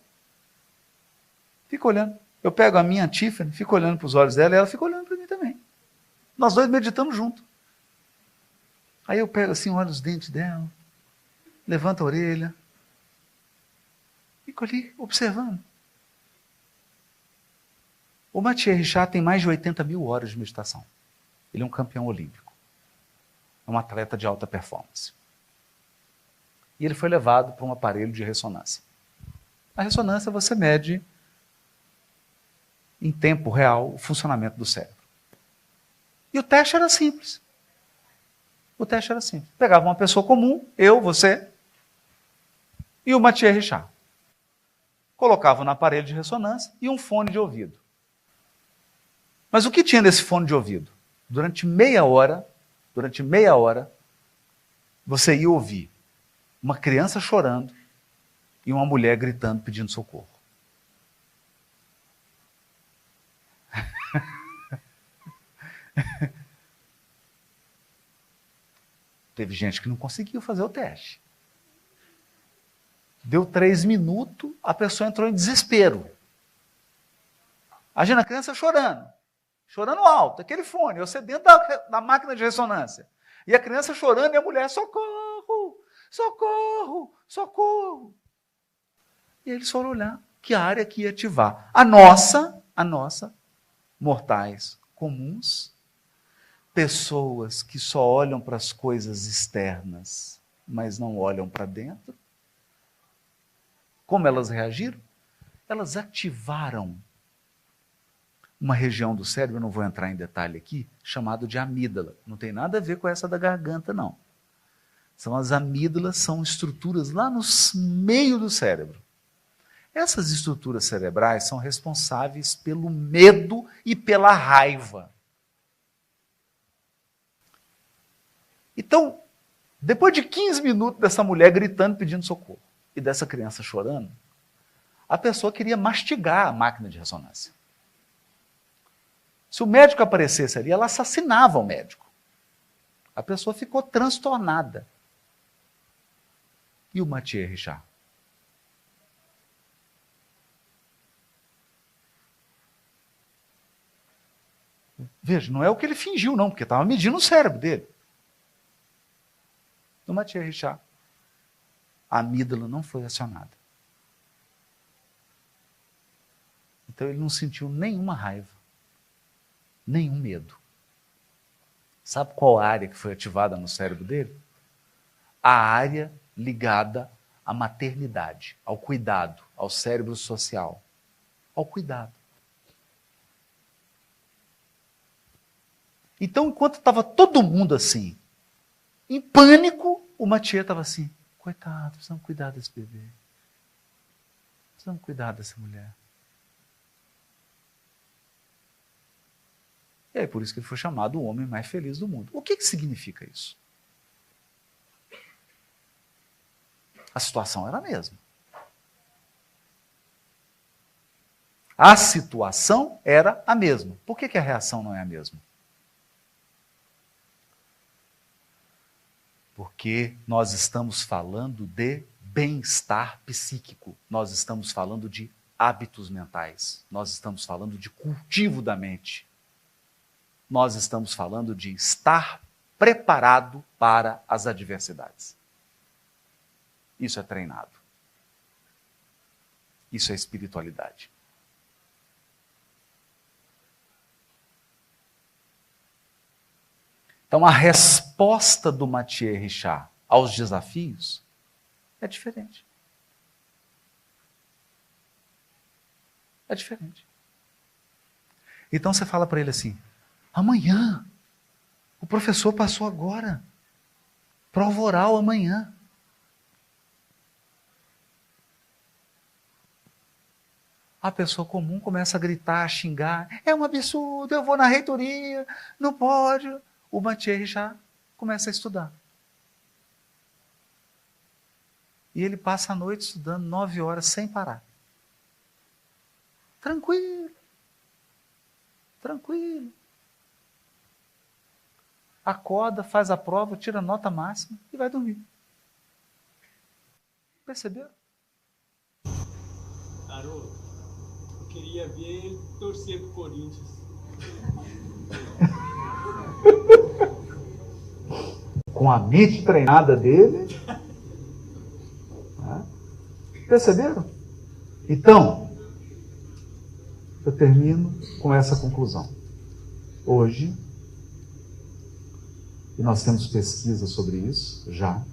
S2: Fica olhando. Eu pego a minha Tiffany, fico olhando para os olhos dela e ela fica olhando para mim também. Nós dois meditamos juntos. Aí eu pego assim, olho os dentes dela, levanto a orelha, fico ali observando. O Matthieu Ricard tem mais de 80 mil horas de meditação. Ele é um campeão olímpico. É um atleta de alta performance. E ele foi levado para um aparelho de ressonância. A ressonância você mede em tempo real o funcionamento do cérebro. E o teste era simples. O teste era simples. Pegava uma pessoa comum, eu, você, e o Matthieu Ricard. Colocava no aparelho de ressonância e um fone de ouvido. Mas o que tinha nesse fone de ouvido? Durante meia hora, você ia ouvir uma criança chorando e uma mulher gritando, pedindo socorro. Teve gente que não conseguiu fazer o teste. Deu 3 minutos, a pessoa entrou em desespero. Imagina a criança chorando alto, aquele fone, você dentro da máquina de ressonância. E a criança chorando e a mulher, socorro, socorro, socorro. E eles foram olhar que área que ia ativar. A nossa, mortais comuns, pessoas que só olham para as coisas externas, mas não olham para dentro. Como elas reagiram? Elas ativaram uma região do cérebro, eu não vou entrar em detalhe aqui, chamado de amígdala. Não tem nada a ver com essa da garganta, não. As amígdalas são estruturas lá no meio do cérebro. Essas estruturas cerebrais são responsáveis pelo medo e pela raiva. Então, depois de 15 minutos dessa mulher gritando, pedindo socorro, e dessa criança chorando, a pessoa queria mastigar a máquina de ressonância. Se o médico aparecesse ali, ela assassinava o médico. A pessoa ficou transtornada. E o Matthieu Ricard? Veja, não é o que ele fingiu, não, porque estava medindo o cérebro dele. No Matthieu Ricard, a amígdala não foi acionada. Então ele não sentiu nenhuma raiva, nenhum medo. Sabe qual área que foi ativada no cérebro dele? A área ligada à maternidade, ao cuidado, ao cérebro social, ao cuidado. Então, enquanto estava todo mundo assim, Em pânico, o Mathieu estava assim, coitado, precisamos cuidar desse bebê. Precisamos cuidar dessa mulher. E é por isso que ele foi chamado o homem mais feliz do mundo. O que significa isso? A situação era a mesma. A situação era a mesma. Por que a reação não é a mesma? Porque nós estamos falando de bem-estar psíquico. Nós estamos falando de hábitos mentais. Nós estamos falando de cultivo da mente. Nós estamos falando de estar preparado para as adversidades. Isso é treinado. Isso é espiritualidade. Então, a resposta do Mathieu Richard aos desafios é diferente. É diferente. Então, você fala para ele assim, amanhã, o professor passou agora, prova oral amanhã. A pessoa comum começa a gritar, a xingar, é um absurdo, eu vou na reitoria, não pode. O Mathieu já começa a estudar. E ele passa a noite estudando 9 horas sem parar. Tranquilo. Tranquilo. Acorda, faz a prova, tira a nota máxima e vai dormir. Perceberam?
S3: Haroldo, eu queria ver ele torcer pro Corinthians.
S2: Com a mente treinada dele. Perceberam? Então, eu termino com essa conclusão. Hoje, e nós temos pesquisa sobre isso já,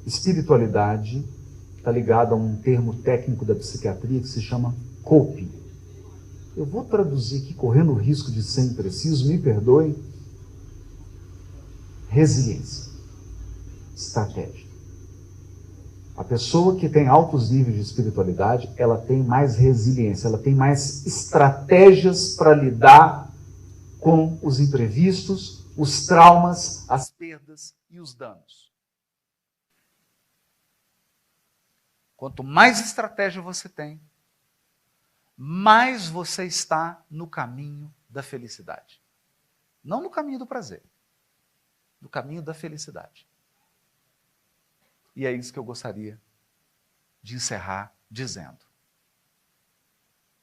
S2: espiritualidade está ligada a um termo técnico da psiquiatria que se chama coping. Eu vou traduzir aqui, correndo o risco de ser impreciso, me perdoem. Resiliência. Estratégia. A pessoa que tem altos níveis de espiritualidade, ela tem mais resiliência, ela tem mais estratégias para lidar com os imprevistos, os traumas, as perdas e os danos. Quanto mais estratégia você tem, mais você está no caminho da felicidade. Não no caminho do prazer, no caminho da felicidade. E é isso que eu gostaria de encerrar dizendo.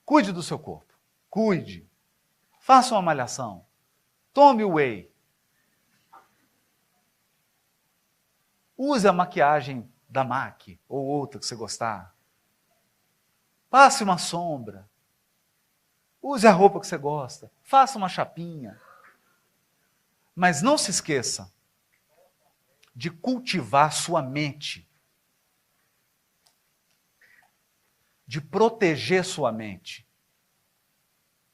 S2: Cuide do seu corpo. Cuide. Faça uma malhação. Tome o whey. Use a maquiagem da MAC ou outra que você gostar. Passe uma sombra. Use a roupa que você gosta. Faça uma chapinha. Mas não se esqueça de cultivar sua mente, de proteger sua mente,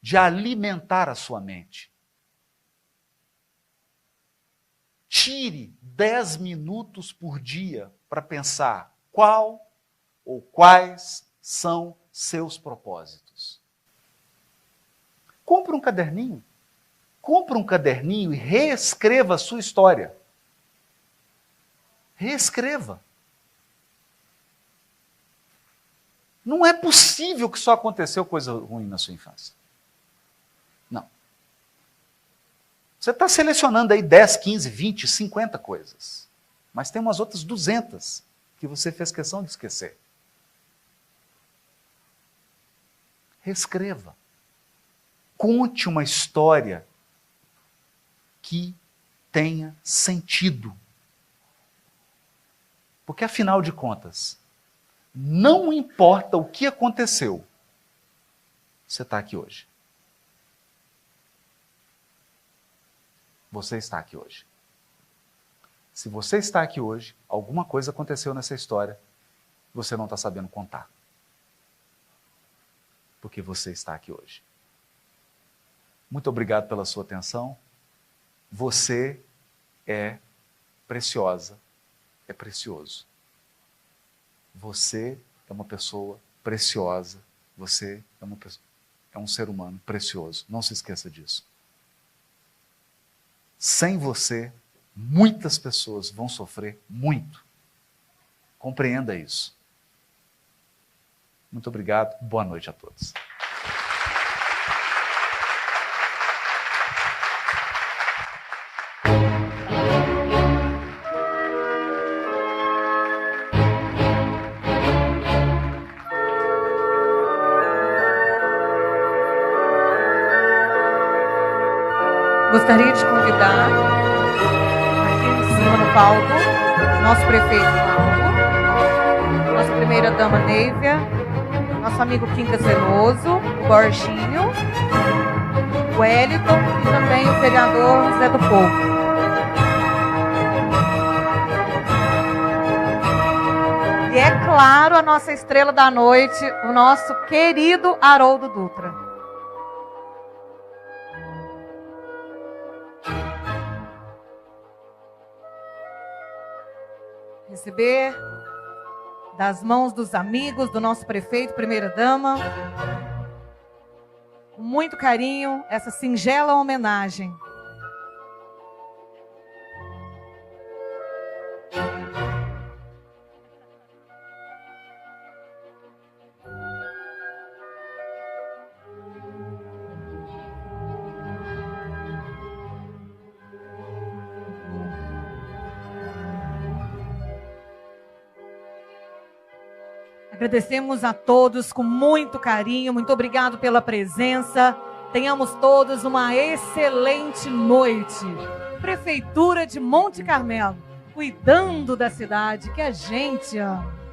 S2: de alimentar a sua mente. Tire 10 minutos por dia para pensar qual ou quais são seus propósitos. Compre um caderninho. Compre um caderninho e reescreva a sua história. Reescreva. Não é possível que só aconteceu coisa ruim na sua infância. Não. Você está selecionando aí 10, 15, 20, 50 coisas. Mas tem umas outras 200 que você fez questão de esquecer. Reescreva. Conte uma história que tenha sentido. Porque, afinal de contas, não importa o que aconteceu, você está aqui hoje. Você está aqui hoje. Se você está aqui hoje, alguma coisa aconteceu nessa história, você não está sabendo contar. Porque você está aqui hoje. Muito obrigado pela sua atenção. Você é preciosa é precioso. Você é uma pessoa preciosa. Você é um ser humano precioso. Não se esqueça disso. Sem você, muitas pessoas vão sofrer muito. Compreenda isso. Muito obrigado. Boa noite a todos.
S1: Gostaria de convidar aqui em cima no palco nosso prefeito Paulo, nossa primeira-dama Neívia, nosso amigo Quincas Veloso, o Borginho, o Wellington e também o vereador Zé do Povo. E é claro, a nossa estrela da noite, o nosso querido Haroldo Dutra. Receber das mãos dos amigos do nosso prefeito, primeira-dama, com muito carinho, essa singela homenagem. Agradecemos a todos com muito carinho, muito obrigado pela presença. Tenhamos todos uma excelente noite. Prefeitura de Monte Carmelo, cuidando da cidade que a gente ama.